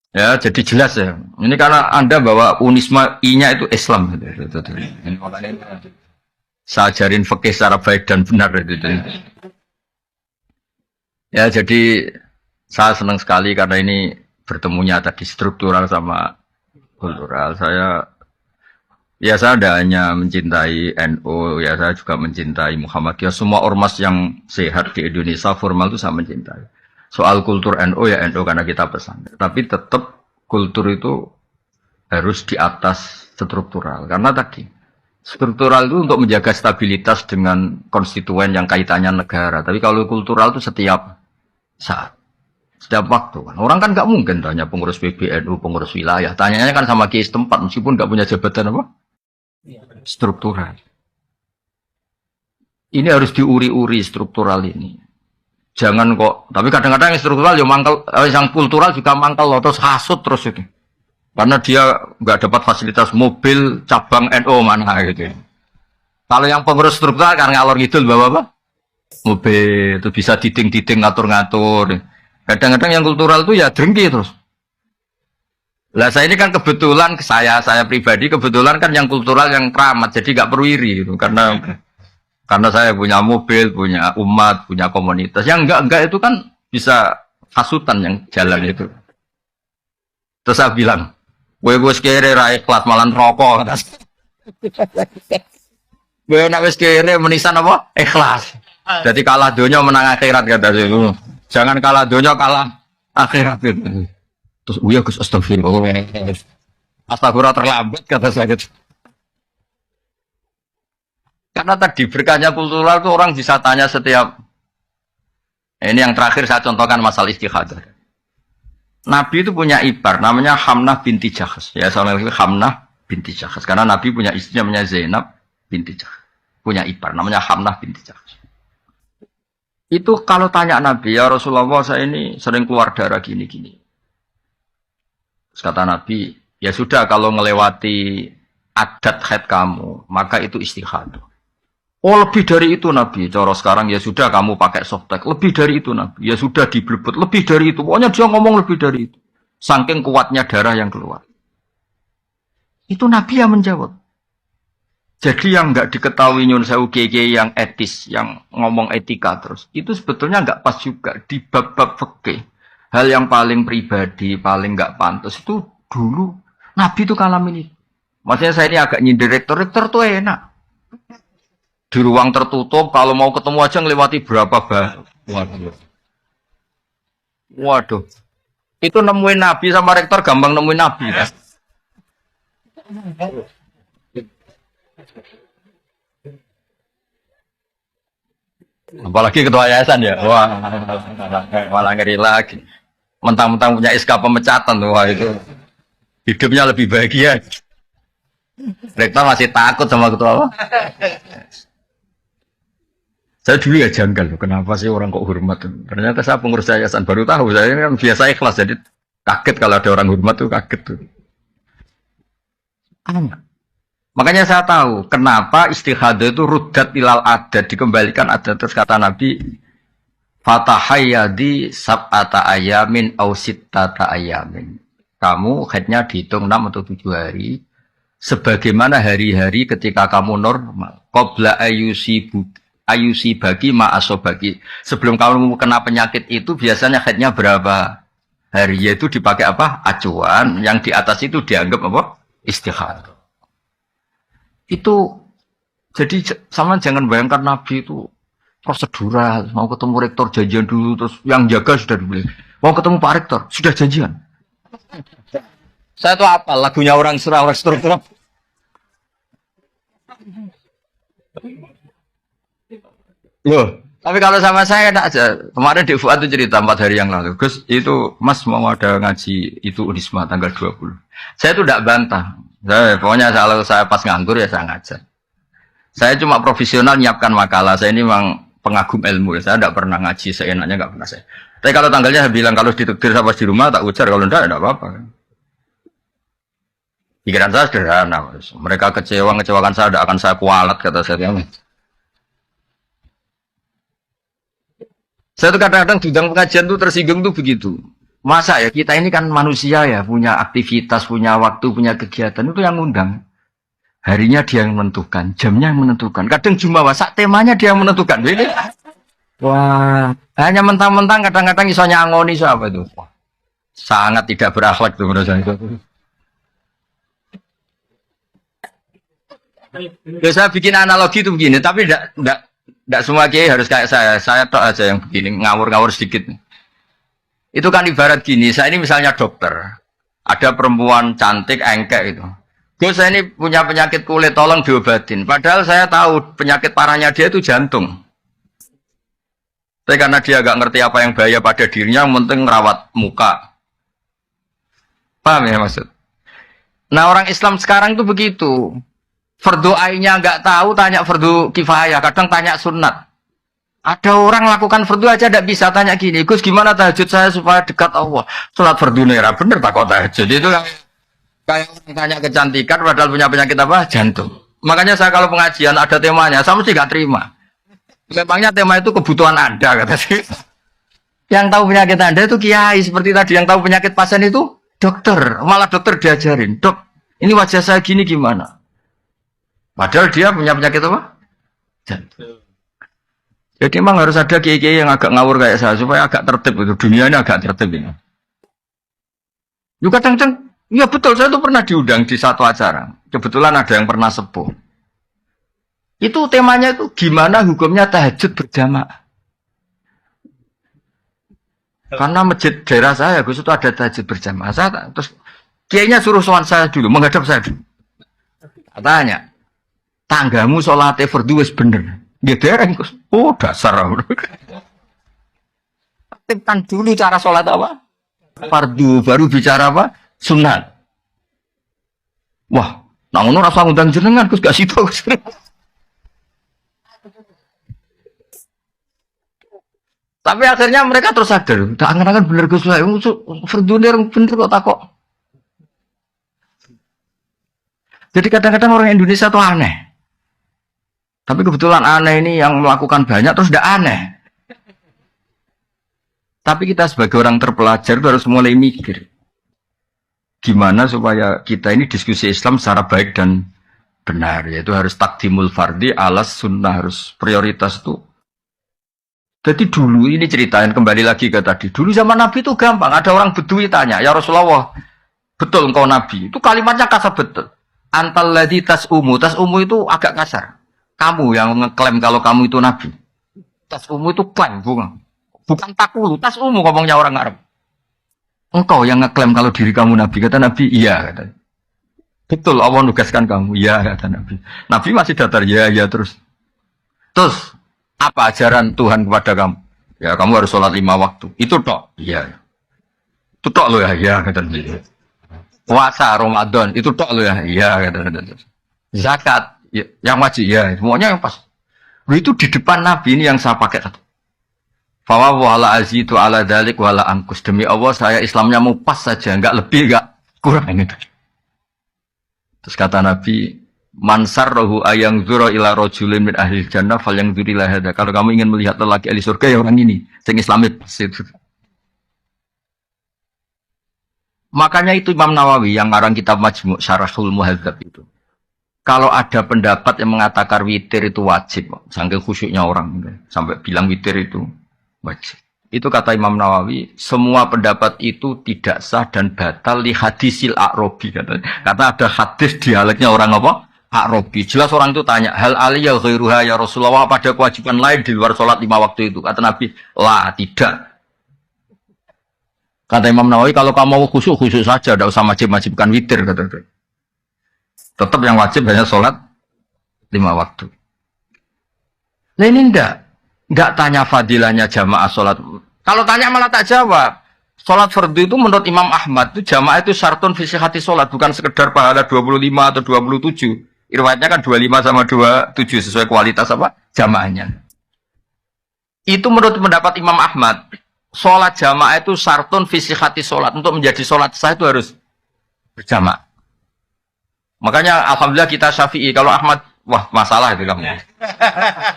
S1: Ya, jadi jelas ya. Ini karena Anda bawa unisma I-nya itu Islam. Ini makanya saya ajarin fikih secara baik dan benar. Ya, jadi saya senang sekali karena ini bertemunya tadi struktural sama kultural. Saya tidak hanya mencintai NU, ya saya juga mencintai Muhammadiyah. Semua ormas yang sehat di Indonesia formal itu saya mencintai. Soal kultur NU ya NU karena kita pesan. Tapi tetap kultur itu harus di atas struktural. Karena tadi struktural itu untuk menjaga stabilitas dengan konstituen yang kaitannya negara. Tapi kalau kultural itu setiap saat, setiap waktu. Orang kan nggak mungkin tanya pengurus PBNU, pengurus wilayah. Tanyanya kan sama kiai setempat meskipun nggak punya jabatan apa? Struktural. Ini harus diuri-uri struktural ini. Jangan kok, tapi kadang-kadang yang struktural ya mangkel, yang kultural juga mangkel loh, terus hasut terus itu. Karena dia nggak dapat fasilitas mobil cabang NU mana gitu. Kalau yang pengurus struktural kan ngalor ngidul bawa apa? Mobil itu bisa diding-diding ngatur-ngatur. Kadang-kadang yang kultural itu ya drengki terus. Lah saya ini kan kebetulan saya pribadi kebetulan kan yang kultural yang keramat jadi nggak perlu iri gitu karena saya punya mobil, punya umat, punya komunitas. Yang enggak itu kan bisa hasutan yang jalan itu. Terus saya bilang, gue sekere raih kelas malan rokok. Gue nak wis kere menisan apa? Ikhlas. Jadi kalah dunia menang akhirat kata saya. Jangan kalah dunia kalah akhirat gitu. Terus uya Gus astagfirullah. Astagfirullah terlambat kata saya gitu. Karena tadi berkahnya kultural itu orang bisa tanya setiap. Ini yang terakhir saya contohkan masalah istikhadah. Nabi itu punya ipar namanya Hamnah binti Jahas. Ya soalnya Hamnah binti Jahas karena Nabi punya istri namanya Zainab binti Jahas. Punya ipar namanya Hamnah binti Jahas. Itu kalau tanya Nabi, ya Rasulullah saya ini sering keluar darah gini-gini. Kata Nabi, ya sudah kalau melewati adat haid kamu, maka itu istihadah. Oh lebih dari itu Nabi, cara sekarang ya sudah kamu pakai softtek, lebih dari itu Nabi, ya sudah diblebet, lebih dari itu. Pokoknya dia ngomong lebih dari itu. Saking kuatnya darah yang keluar. Itu Nabi yang menjawab. Jadi yang nggak diketahui nyun sewu kiai yang etis, yang ngomong etika terus, itu sebetulnya nggak pas juga di bab-bab fikih. Hal yang paling pribadi, paling nggak pantas itu dulu Nabi itu kalamin itu. Maksudnya saya ini agak nyindir rektor tuh enak. Di ruang tertutup, kalau mau ketemu aja ngelewati berapa bah. Waduh. Itu nemuin Nabi sama rektor gampang nemuin Nabi. Kan? Apalagi ketua yayasan ya. Wah, malah ngeri lagi. Mentang-mentang punya SK pemecatan tuh, wah itu hidupnya lebih bahagia. Rektor masih takut sama ketua apa? Saya dulu ya janggal loh, kenapa sih orang kok hormat? Ternyata saya pengurus yayasan baru tahu, saya kan biasa ikhlas, jadi kaget kalau ada orang hormat tuh kaget tuh. Makanya saya tahu kenapa istihadah itu rudat ilal adat, dikembalikan adat. Terus kata Nabi, Fatahayyadi sab'ata ayamin au sittata ayamin. Kamu haidnya dihitung 6 atau 7 hari. Sebagaimana hari-hari ketika kamu normal. Qabla ayusi bagi ma'asobagi. Sebelum kamu kena penyakit itu biasanya haidnya berapa hari. Yaitu dipakai apa? Acuan. Yang di atas itu dianggap apa? Istihadah. Itu, jadi sama jangan bayangkan Nabi itu prosedural, mau ketemu rektor janjian dulu, terus yang jaga sudah dibeli. Mau ketemu Pak Rektor, sudah janjian. Saya tuh apa? Lagunya orang struktural. Loh, tapi kalau sama saya enak aja. Kemarin di Fuad itu cerita 4 hari yang lalu. Gus, itu Mas mau ada ngaji itu Unisma tanggal 20. Saya tuh tidak bantah. Pokoknya kalau saya pas nganggur ya saya ngajar. Saya cuma profesional nyiapkan makalah. Saya ini memang pengagum ilmu. Saya tidak pernah ngaji seenaknya, nggak pernah saya. Tapi kalau tanggalnya saya bilang kalau ditakdir saya pas di rumah tak ujar, kalau enggak apa-apa. Pikiran saya sederhana. Mereka ngecewakan saya, tidak akan saya kualat kata saya. Saya tuh kadang-kadang diundang pengajian tuh tersinggung tuh begitu. Masa ya kita ini kan manusia ya, punya aktivitas, punya waktu, punya kegiatan, itu yang ngundang. Harinya dia yang menentukan, jamnya yang menentukan. Kadang Jumawa, sak temanya dia yang menentukan. Jadi, wah, hanya mentang-mentang kadang-kadang iso nyangoni siapa itu. Wah, sangat tidak berakhlak tuh menurut saya itu. Ya, saya bikin analogi itu begini, tapi tidak semua kiai harus kayak saya. Saya tok aja yang begini, ngawur-ngawur sedikit. Itu kan ibarat gini, saya ini misalnya dokter. Ada perempuan cantik, engkek itu. Gus, saya ini punya penyakit kulit, tolong diobatin. Padahal saya tahu penyakit parahnya dia itu jantung. Tapi karena dia agak ngerti apa yang bahaya pada dirinya, yang penting ngerawat muka. Paham ya maksud? Nah orang Islam sekarang itu begitu. Fardu ainnya nggak tahu, tanya fardu kifayah. Kadang tanya sunat. Ada orang lakukan fardu aja tidak bisa tanya gini. Gus, gimana tahajud saya supaya dekat Allah? Sunat fardu nera bener tak kok tahajud itu kayak orang tanya kecantikan padahal punya penyakit apa? Jantung. Makanya saya kalau pengajian ada temanya, saya mesti nggak terima. Memangnya tema itu kebutuhan Anda kata saya. Yang tahu penyakit Anda itu kiai seperti tadi. Yang tahu penyakit pasien itu dokter. Malah dokter diajarin, dok, ini wajah saya gini gimana? Padahal dia punya penyakit apa? Jantung. Jadi memang harus ada kiai-kiai yang agak ngawur kayak saya supaya agak tertib itu. Dunia ini agak tertib ini. Juga kadang-kadang, ya betul, saya tuh pernah diundang di satu acara. Kebetulan ada yang pernah sepuh. Itu temanya itu gimana hukumnya tahajud berjamaah. Karena masjid daerah saya, Gus, itu ada tahajud berjamaah. Saya terus kiainya suruh soal saya dulu, menghadap saya dulu. Tanya, tanggamu sholatnya fardu wis bener. Dia dereng, Gus. Oh dasar. Aktifkan dulu cara sholat apa? Fardu, baru bicara apa? Sunat. Wah, nangono rasa ngundang jenengan, Gus, gak situ. Tapi akhirnya mereka terus sadar. Tak angan-angan bener Gus, fardu bener kok tak kok. Jadi kadang-kadang orang Indonesia tuh aneh. Tapi kebetulan aneh ini yang melakukan banyak terus tidak aneh. Tapi kita sebagai orang terpelajar itu harus mulai mikir. Gimana supaya kita ini diskusi Islam secara baik dan benar. Yaitu harus takdimul fardi alas sunnah. Harus prioritas itu. Jadi dulu ini ceritain kembali lagi ke tadi. Dulu zaman Nabi itu gampang. Ada orang Bedui tanya, ya Rasulullah, betul engkau Nabi? Itu kalimatnya kasar betul. Antal ladzi tas'umu. Tas'umu itu agak kasar. Kamu yang ngeklaim kalau kamu itu Nabi. Tas'umu itu klaim, bukan takulu. Tas'umu ngomongnya orang Arab. Engkau yang ngeklaim kalau diri kamu Nabi. Kata Nabi, iya. Kata. Betul, Allah nugaskan kamu. Iya, kata Nabi. Nabi masih datar, ya terus. Terus, apa ajaran Tuhan kepada kamu? Ya, kamu harus sholat 5 waktu. Itu tok. Iya. Itu tok lo ya. Iya, kata Nabi. Puasa Ramadan. Itu tok lo ya. Iya, kata Nabi. Zakat. Ya, yang wajib ya, semuanya yang pas. Itu di depan Nabi ini yang saya pakai satu. Fawa wala azidu ala dalik wala angkus. Demi Allah saya Islamnya mau pas saja, enggak lebih enggak kurang itu. Terus kata Nabi, mansar rohu ayang zuro ila rojulin min ahli jannah fal yang zurilah hada. Kalau kamu ingin melihat lelaki ahli surga ya orang ini, sing Islamnya pas itu. Makanya itu Imam Nawawi yang ngarang kitab Majmu' Syarahul Muhadzab itu. Kalau ada pendapat yang mengatakan witir itu wajib, saking khusyuknya orang sampai bilang witir itu wajib. Itu kata Imam Nawawi, semua pendapat itu tidak sah dan batal li hadisil a'robi. Kata ada hadis dialeknya orang apa? A'robi. Jelas orang itu tanya, hal aliyah ghairuha ya Rasulullah, pada kewajiban lain di luar sholat 5 waktu itu. Kata Nabi, lah tidak. Kata Imam Nawawi, kalau kamu mau khusyuk saja, tidak usah wajib-wajibkan witir. Kata. Tetap yang wajib hanya sholat 5 waktu. Nah ini enggak tanya fadilahnya jamaah sholat. Kalau tanya malah tak jawab. Sholat fardu itu menurut Imam Ahmad itu jamaah itu syartun fi sihhati sholat, bukan sekedar pahala 25 atau 27. Riwayatnya kan 25 sama 27 sesuai kualitas apa? Jamaahnya. Itu menurut pendapat Imam Ahmad. Sholat jamaah itu syartun fi sihhati sholat. Untuk menjadi sholat sah itu harus berjamaah. Makanya alhamdulillah kita Syafi'i. Kalau Ahmad, wah masalah itu kamu.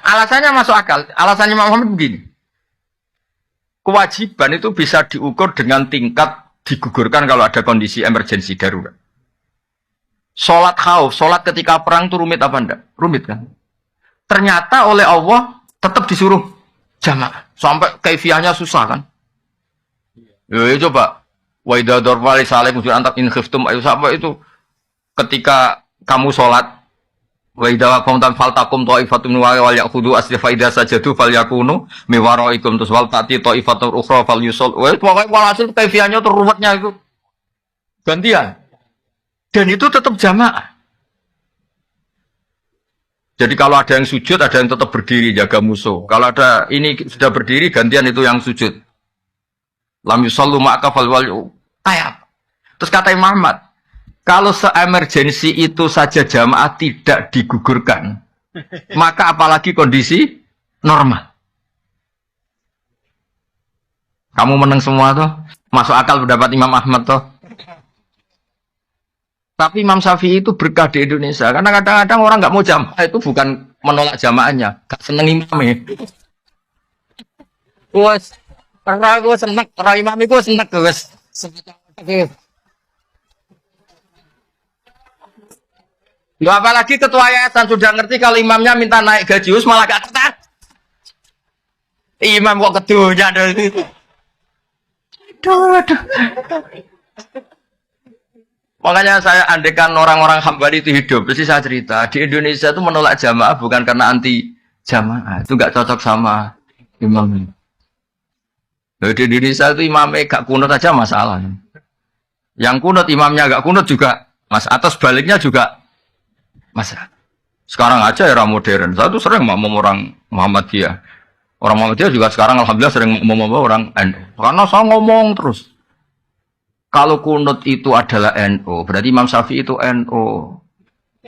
S1: Alasannya masuk akal. Alasannya Imam Ahmad begini. kewajiban itu bisa diukur dengan tingkat digugurkan kalau ada kondisi emergensi darurat. Sholat khauf, sholat ketika perang itu rumit apa enggak? Rumit kan? Ternyata oleh Allah tetap disuruh jamaah. Sampai kaifiahnya susah kan? Ya coba. Wa idza darba li salim antak in khiftum ayu sampai itu ketika kamu sholat wa idza qamtum faltakum ta'ifatun wa ya'khudhu aslifa idza sajadu falyakunu miwaraikum tuswal tati ta'ifatun ukhra falyusol. Wah pokoke walhasil kaifiahnya tuh ruwetnya itu gantian. Dan itu tetap jamaah. Jadi kalau ada yang sujud, ada yang tetap berdiri jaga musuh. Kalau ada ini sudah berdiri, gantian itu yang sujud. Lam yusallu ma'aka fal wal kayak. Terus kata Imam Ahmad, kalau se-emergensi itu saja jamaah tidak digugurkan, maka apalagi kondisi normal. Kamu menang semua tuh, masuk akal pendapat Imam Ahmad tuh. Tapi Imam Syafi'i itu berkah di Indonesia. Karena kadang-kadang orang nggak mau jamaah itu bukan menolak jamaahnya, gak seneng imamnya. Wes, karena gue seneng, karena imamnya gue seneng wes. Gak apalagi ketua yayasan sudah ngerti kalau imamnya minta naik gaji, malah gak ketat. Imam kok keduanya dari itu. Aduh. Makanya saya andekan orang-orang Hambali itu hidup, pasti saya cerita di Indonesia itu menolak jamaah bukan karena anti jamaah, itu nggak cocok sama imam. Di Indonesia itu imamnya gak kunut aja masalah. Yang kunut imamnya gak kunut juga mas, atau sebaliknya juga masalah. Sekarang aja era modern, saya tuh sering makmum orang Muhammadiyah. Orang Muhammadiyah juga sekarang alhamdulillah sering makmum orang NU. Karena saya ngomong terus. Kalau kunut itu adalah NU, berarti Imam Syafi'i itu NU.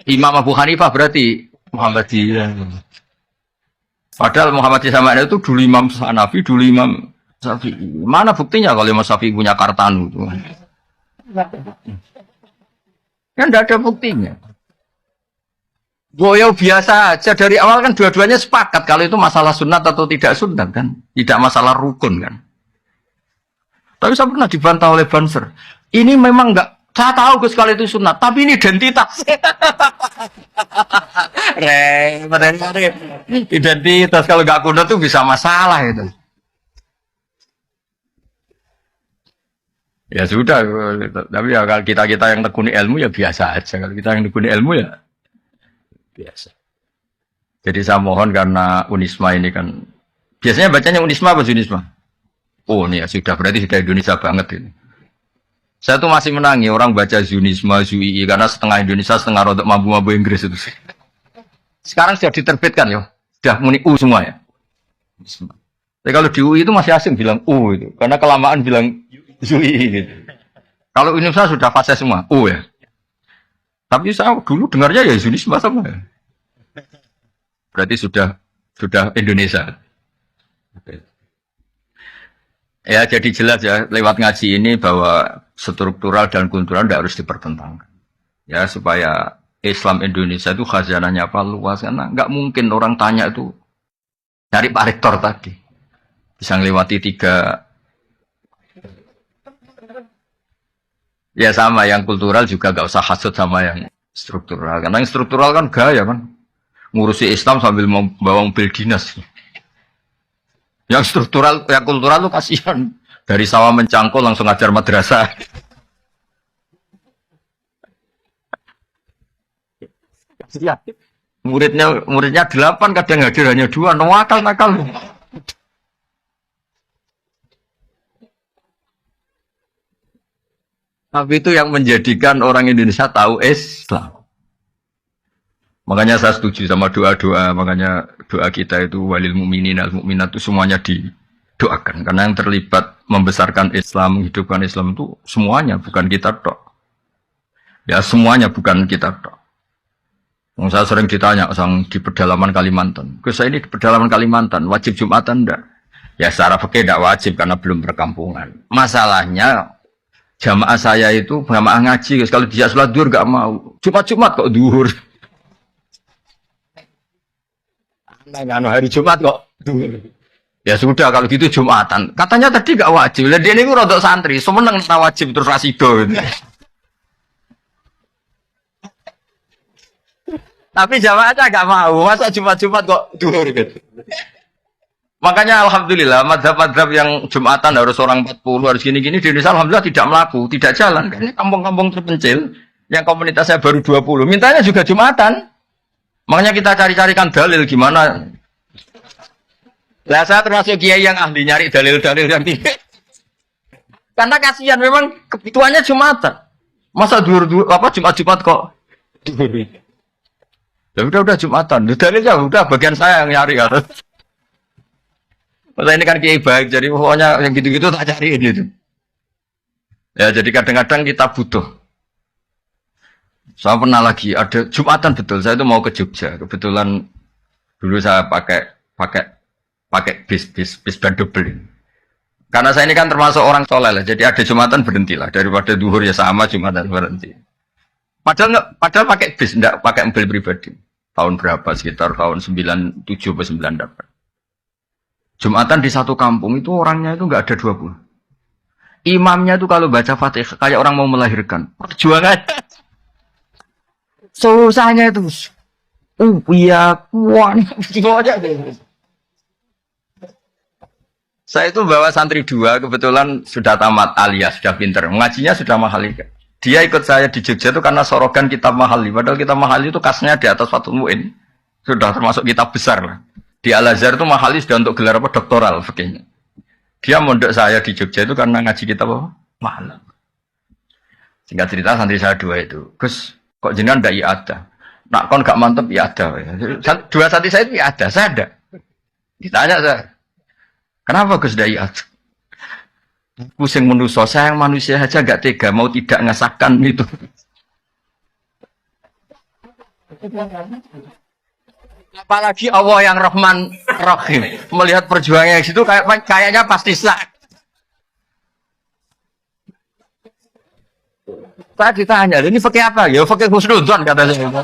S1: Imam Abu Hanifah berarti Muhammadiyah. Padahal Muhammadiyah sama NU itu dulu Imam Hanafi, dulu Imam Syafi'i. Mana buktinya kalau Imam Syafi'i punya Kartanu itu? Kan tidak ada buktinya. Goyo biasa aja dari awal kan dua-duanya sepakat kalau itu masalah sunat atau tidak sunat kan, tidak masalah rukun kan. Tapi saya pernah dibantah oleh Banser. Ini memang enggak, saya tahu Gus kalau itu sunat, tapi ini identitas. Identitas kalau enggak kunut itu bisa masalah itu. Ya sudah, tapi ya kalau kita yang tekuni ilmu ya biasa aja. Kalau kita yang tekuni ilmu ya biasa. Jadi saya mohon karena Unisma ini kan, biasanya bacanya Unisma apa Unisma? Oh ini ya sudah berarti sudah Indonesia banget ini. Saya tuh masih menangi orang baca Zunisma, Zui karena setengah Indonesia setengah rodok mampu Inggris itu. Sekarang sudah diterbitkan ya, sudah muni U semua ya. Tapi kalau di UI itu masih asing bilang U itu, karena kelamaan bilang Zui gitu. Kalau Indonesia sudah fase semua U ya. Tapi saya dulu dengarnya ya Zunisma sama ya. Berarti sudah Indonesia. Ya jadi jelas ya lewat ngaji ini bahwa struktural dan kultural tidak harus dipertentangkan. Ya supaya Islam Indonesia itu khazanahnya apa luas karena nggak mungkin orang tanya itu cari Pak Rektor tadi bisa melewati 3. Ya sama yang kultural juga nggak usah hasut sama yang struktural karena yang struktural kan gaya kan ngurusi Islam sambil membawa mobil dinas. Yang struktural, yang kultural lu kasihan. Dari sawah mencangkul langsung ngajar madrasah. Muridnya 8, kadang hadir hanya 2. Nakal. Tapi itu yang menjadikan orang Indonesia tahu Islam. Makanya saya setuju sama doa-doa, makanya doa kita itu walil mu'minin al mu'minat itu semuanya didoakan. Karena yang terlibat membesarkan Islam, menghidupkan Islam itu semuanya, bukan kita tok. Ya semuanya bukan kita tok. Saya sering ditanya di pedalaman Kalimantan. Saya ini di pedalaman Kalimantan, wajib Jumatan enggak? Ya secara fikih enggak wajib karena belum perkampungan. Masalahnya jamaah saya itu jamaah ngaji, kalau dia sholat duhur enggak mau. Jumat kok duhur. Nah, hari Jumat kok. Ya sudah kalau gitu Jumatan. Katanya tadi gak wajib. Lah dia ini rodok santri, semeneng tak wajib terus rasido. Gitu. Tapi jamaahnya gak mau. Masa Jumat-Jumat kok duhur gitu. Makanya alhamdulillah madhab-madhab yang Jumatan harus orang 40 harus gini-gini di Indonesia alhamdulillah tidak melaku, tidak jalan. Karena kampung-kampung terpencil yang komunitasnya baru 20, mintanya juga Jumatan. Makanya kita cari-carikan dalil gimana. Lah saya termasuk kiai yang ahli nyari dalil-dalil yang tidak. Karena kasihan memang kebutuhannya Jumatan. Masa Jumat-Jumat kok duhur. Ya udah Jumatan. Dalilnya udah bagian saya yang nyari kan. Masa ini kan kiai baik, jadi pokoknya yang gitu-gitu tak cariin gitu. Ya jadi kadang-kadang kita butuh. Saya pernah lagi ada Jumatan betul. Saya itu mau ke Jogja. Kebetulan dulu saya pakai bis ban double. Karena saya ini kan termasuk orang soleh lah. Jadi ada Jumatan berhentilah daripada duhur ya sama Jumatan berhenti. Padahal pakai bis, enggak pakai mobil pribadi. Tahun berapa? Sekitar tahun 97 atau 98. Jumatan di satu kampung itu orangnya itu enggak ada 20. Imamnya itu kalau baca Fatihah kayak orang mau melahirkan. Perjuangan. Susahnya itu. Iya, kuat. Saya itu bawa santri 2, kebetulan sudah tamat alias, sudah pinter. Mengajinya sudah mahal. Dia ikut saya di Jogja itu karena sorogan kitab Mahali. Padahal kitab Mahali itu kasnya di atas Fathul Mu'in. Sudah termasuk kitab besar lah. Di Al-Azhar itu Mahali sudah untuk gelar apa? Doktoral fikihnya. Dia mondok saya di Jogja itu karena ngaji kitab apa? Mahal. Singkat cerita santri saya 2 itu. Gus, kok jenengan ndak ada? Nak kon gak mantep ya ada. 2 santri saya itu ya ada, saya ada. Ditanya saya. Kenapa Gus Dayat? Pusing menuso, sayang manusia aja gak tega, mau tidak ngesahkan itu. Apalagi Allah yang Rahman Rahim. Melihat perjuangannya di situ kayaknya pasti sah. Saya ditanya, ini pakai apa? Ya pakai husnudzon kata saya.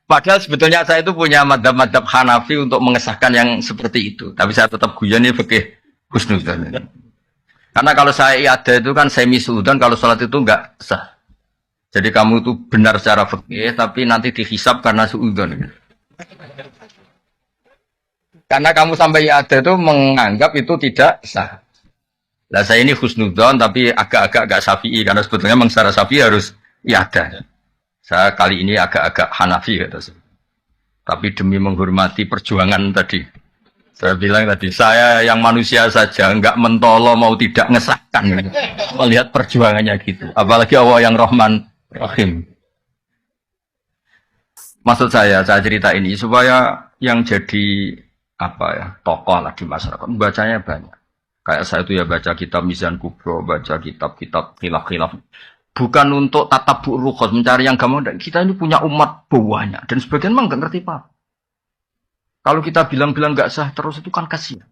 S1: Padahal sebetulnya saya itu punya madhab-madhab Hanafi untuk mengesahkan yang seperti itu. Tapi saya tetap guyon ini fikih husnudzon. Karena kalau saya ada itu kan semi suudzon, kalau sholat itu enggak sah. Jadi kamu itu benar secara fikih, tapi nanti dihisab karena suudzon. Karena kamu sampai ada itu menganggap itu tidak sah. Lah saya ini husnudzon tapi agak-agak enggak syafi'i karena sebetulnya memang secara syafi'i harus ada. Saya kali ini agak-agak Hanafi kata saya. Tapi demi menghormati perjuangan tadi. Saya bilang tadi, saya yang manusia saja enggak mentolo mau tidak ngesahkan melihat perjuangannya gitu. Apalagi Allah yang Rahman Rahim. Maksud saya cerita ini supaya yang jadi apa ya tokoh lah di masyarakat bacanya banyak. Kayak saya itu ya baca kitab Mizan Kubro, baca kitab-kitab khilaf-khilaf. Bukan untuk tatabbu rukhas mencari yang gampang. Kita ini punya umat banyak dan sebagian memang nggak ngerti apa. Kalau kita bilang-bilang nggak sah terus itu kan kasihan.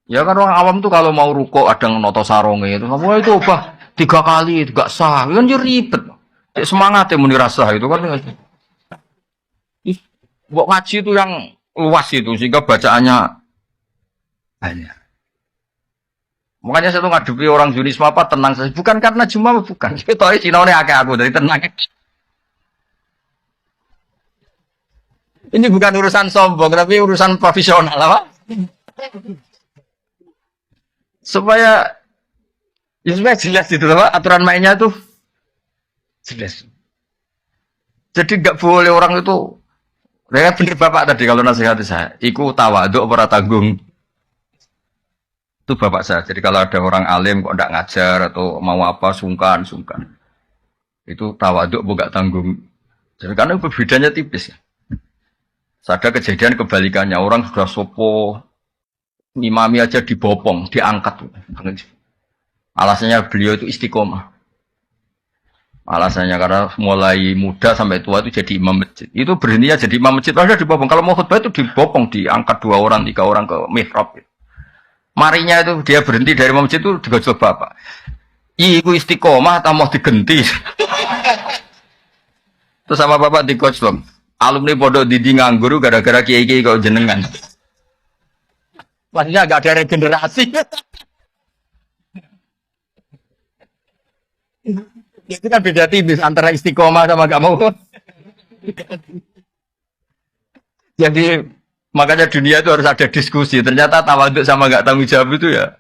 S1: Ya kan orang awam tuh kalau mau ruko ada noto sarongnya itu, kamu itu 3 kali itu nggak sah, kan jadi ribet. Semangat ya muni rasa itu kan. Buat ngaji itu yang luas itu sehingga bacaannya banyak. Makanya saya tuh ngadepi orang Junisme apa tenang saja. Bukan karena cuma bukan. Itu aja Cina ini akeh aku dari tenang. Ini bukan urusan sombong, tapi urusan profesional, apa? Supaya jelas itu, apa? Aturan mainnya tuh jelas. Jadi nggak boleh orang itu. Ya bener bapak tadi kalau nasihati saya. Iku tawaduk ora tanggung. Itu bapak saya. Jadi kalau ada orang alim kok tidak ngajar atau mau apa sungkan. Itu tawaduk bukan tanggung. Jadi karena bedanya tipis ya. Ada kejadian kebalikannya orang sudah sopo imami aja dibopong, diangkat. Alasannya beliau itu istiqomah. Alasannya karena mulai muda sampai tua itu jadi imam masjid. Itu berhentinya jadi imam masjid. Padahal dibopong. Kalau mau khutbah itu dibopong, diangkat 2 orang, 3 orang ke mihrab. Marinya itu dia berhenti dari masjid itu digojol bapak. Iku istiqomah atau mau digenti. Terus sama bapak digojol. alumni pondok Didi nganggur gara-gara kiai-kiai kok jenengan. Maksudnya agak ada regenerasi. Itu kan beda tipis antara istiqomah sama gak mau. Jadi makanya dunia itu harus ada diskusi. Ternyata tawaduk sama gak tanggung jawab itu ya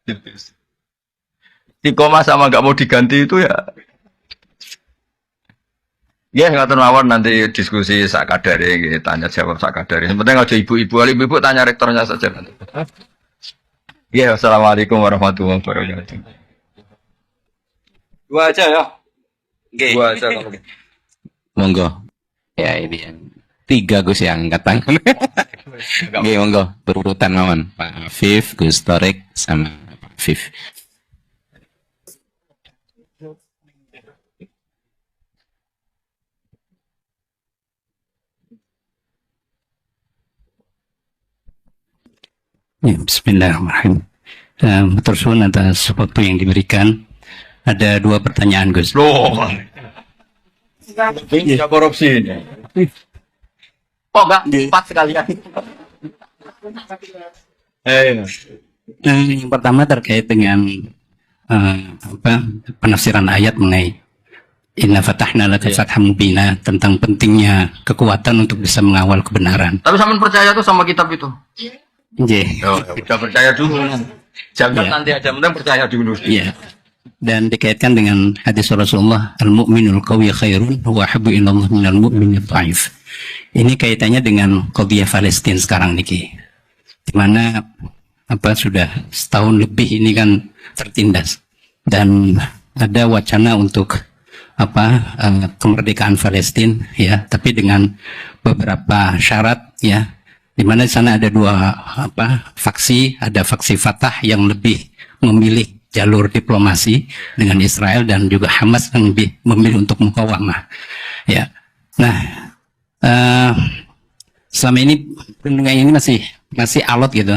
S1: tipis. Istiqomah sama gak mau diganti itu ya. Ya nggak mawon nanti diskusi sakadare, tanya jawab sakadare. Yang penting aja ibu-ibu, ibu-ibu tanya rektornya saja nanti. Ya, assalamualaikum warahmatullahi wabarakatuh. Dua aja ya. Dua aja kalau gitu.
S3: Monggo. Ya ini yang 3 Gus yang angkat tangan. Oke, monggo berurutan mawon. Pak Afif, Gus Torek sama Pak Afif.
S4: Ya, bismillahirrahmanirrahim. Terus atas waktu yang diberikan. Ada 2 pertanyaan, Gus.
S1: Loh. Bisa korupsi ini. Oh enggak, 4 sekalian.
S4: Yang pertama terkait dengan penafsiran ayat mengenai Inna fatahna laka fatham mubina, tentang pentingnya kekuatan untuk bisa mengawal kebenaran.
S1: Tapi sampean percaya tuh sama kitab itu?
S4: Nggih.
S1: Udah percaya dulu. Jangan nanti aja, penting percaya dulu.
S4: Iya. Dan dikaitkan dengan hadis Rasulullah, al-mu'minul qawi khairun wa habbu ilallah minal mu'minid dha'if. Ini kaitannya dengan qadhiyah Palestina sekarang niki. Di mana sudah setahun lebih ini kan tertindas, dan ada wacana untuk kemerdekaan Palestina ya, tapi dengan beberapa syarat ya, di mana di sana ada 2 faksi, ada faksi Fatah yang lebih memilih jalur diplomasi dengan Israel, dan juga Hamas yang lebih memilih untuk mukawamah ya. Nah, selama ini perundingan ini masih alot gitu,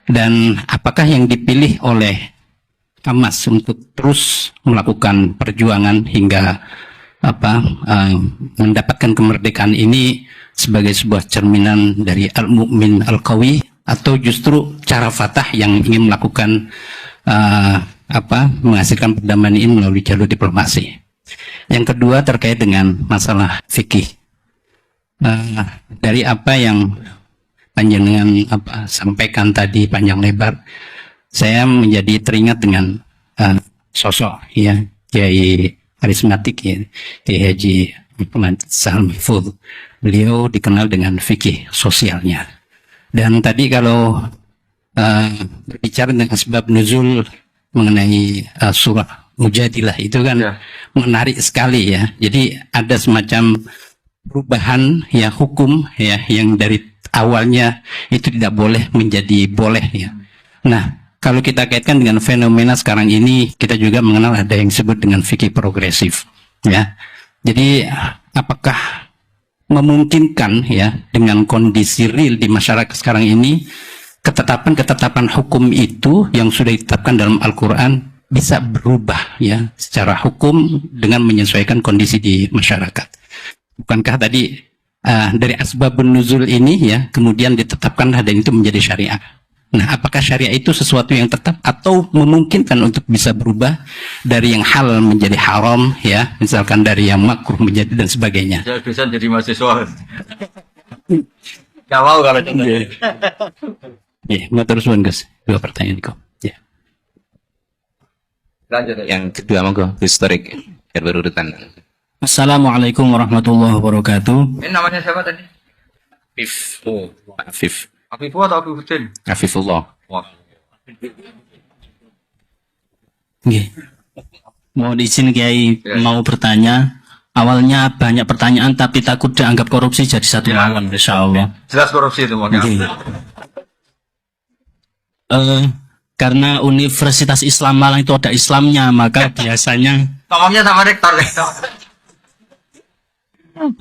S4: dan apakah yang dipilih oleh Hamas untuk terus melakukan perjuangan hingga mendapatkan kemerdekaan ini sebagai sebuah cerminan dari al-mu'min al-qawi, atau justru cara Fatah yang ingin melakukan menghasilkan perdamaian ini melalui jalur diplomasi. Yang kedua terkait dengan masalah fikih. Dari apa yang panjenengan sampaikan tadi panjang lebar, saya menjadi teringat dengan sosok ya Kiai karismatik ya, Kiai Haji Muhammad Sahal Mahfudz. Beliau dikenal dengan fikih sosialnya. Dan tadi kalau berbicara dengan sebab nuzul mengenai surah Mujadilah itu kan menarik sekali ya. Jadi ada semacam perubahan ya hukum ya, yang dari awalnya itu tidak boleh menjadi boleh ya. Nah, kalau kita kaitkan dengan fenomena sekarang ini, kita juga mengenal ada yang disebut dengan fikih progresif ya. Jadi apakah memungkinkan ya dengan kondisi real di masyarakat sekarang ini, ketetapan-ketetapan hukum itu yang sudah ditetapkan dalam Al-Quran bisa berubah ya secara hukum dengan menyesuaikan kondisi di masyarakat? Bukankah tadi dari asbabun nuzul ini ya kemudian ditetapkan dan itu menjadi syariah? Nah, apakah syariah itu sesuatu yang tetap atau memungkinkan untuk bisa berubah dari yang halal menjadi haram ya, misalkan dari yang makruh menjadi dan sebagainya?
S1: Saya bisa jadi mahasiswa. Gak mau kalau contoh.
S4: Ya, mau terus Gus. 2 pertanyaan kok. Ya.
S1: Lanjut.
S3: Yang kedua monggo Gus Torek biar berurutan.
S4: Assalamualaikum warahmatullahi wabarakatuh.
S1: Ini namanya siapa tadi?
S3: Afif. Oh, Pak Afif.
S1: Afifu atau Afifuddin?
S3: Afifullah.
S1: Wah.
S4: Nggih. Mohon izin Kiai mau bertanya. Awalnya banyak pertanyaan tapi takut dianggap korupsi jadi satu malam, insyaallah.
S1: Jelas korupsi itu mau.
S4: Karena Universitas Islam Malang itu ada Islamnya, maka biasanya
S1: Ngomongnya sama rektor.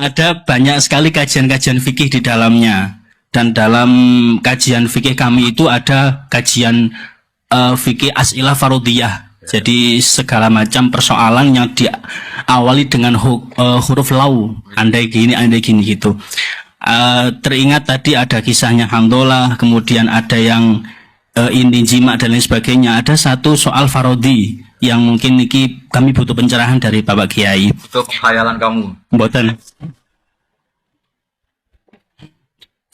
S4: ada banyak sekali kajian-kajian fikih di dalamnya. Dan dalam kajian fikih kami itu ada kajian fikih as'ilah farodiyah. Jadi segala macam persoalan yang diawali dengan huruf lau, andai gini gitu. Teringat tadi ada kisahnya Hamdolah, kemudian ada yang ini jima dan lain sebagainya. Ada satu soal farodi yang mungkin ini kami butuh pencerahan dari Bapak Kiai.
S1: Untuk khayalan kamu.
S4: Mboten.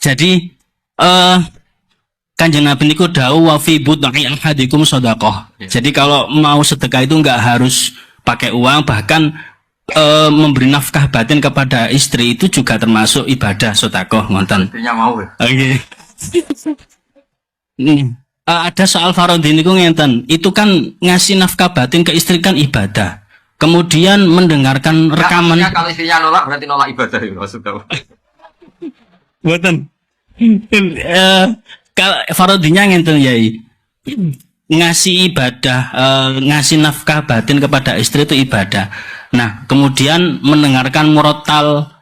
S4: Jadi Kanjeng Nabi niku dawuh wa fi bud'i ahadikum shadaqah. Jadi kalau mau sedekah itu enggak harus pakai uang, bahkan memberi nafkah batin kepada istri itu juga termasuk ibadah sedekah, ngoten.
S1: Artinya mau ya.
S4: Oke. Ada soal farodhi niku ngenten. Itu kan ngasih nafkah batin ke istri kan ibadah. Kemudian mendengarkan rekaman.
S1: Kalau istrinya nolak berarti nolak ibadah ya maksudnya.
S4: Buatan. Kalau farodinya ngenten Yai. Ngasih ibadah, ngasih nafkah batin kepada istri itu ibadah. Nah, kemudian mendengarkan murotal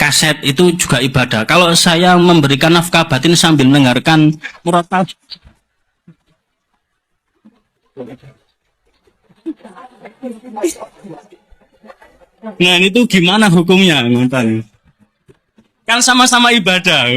S4: kaset itu juga ibadah. Kalau saya memberikan nafkah batin sambil mendengarkan murotal, nah itu gimana hukumnya? Kan sama-sama ibadah.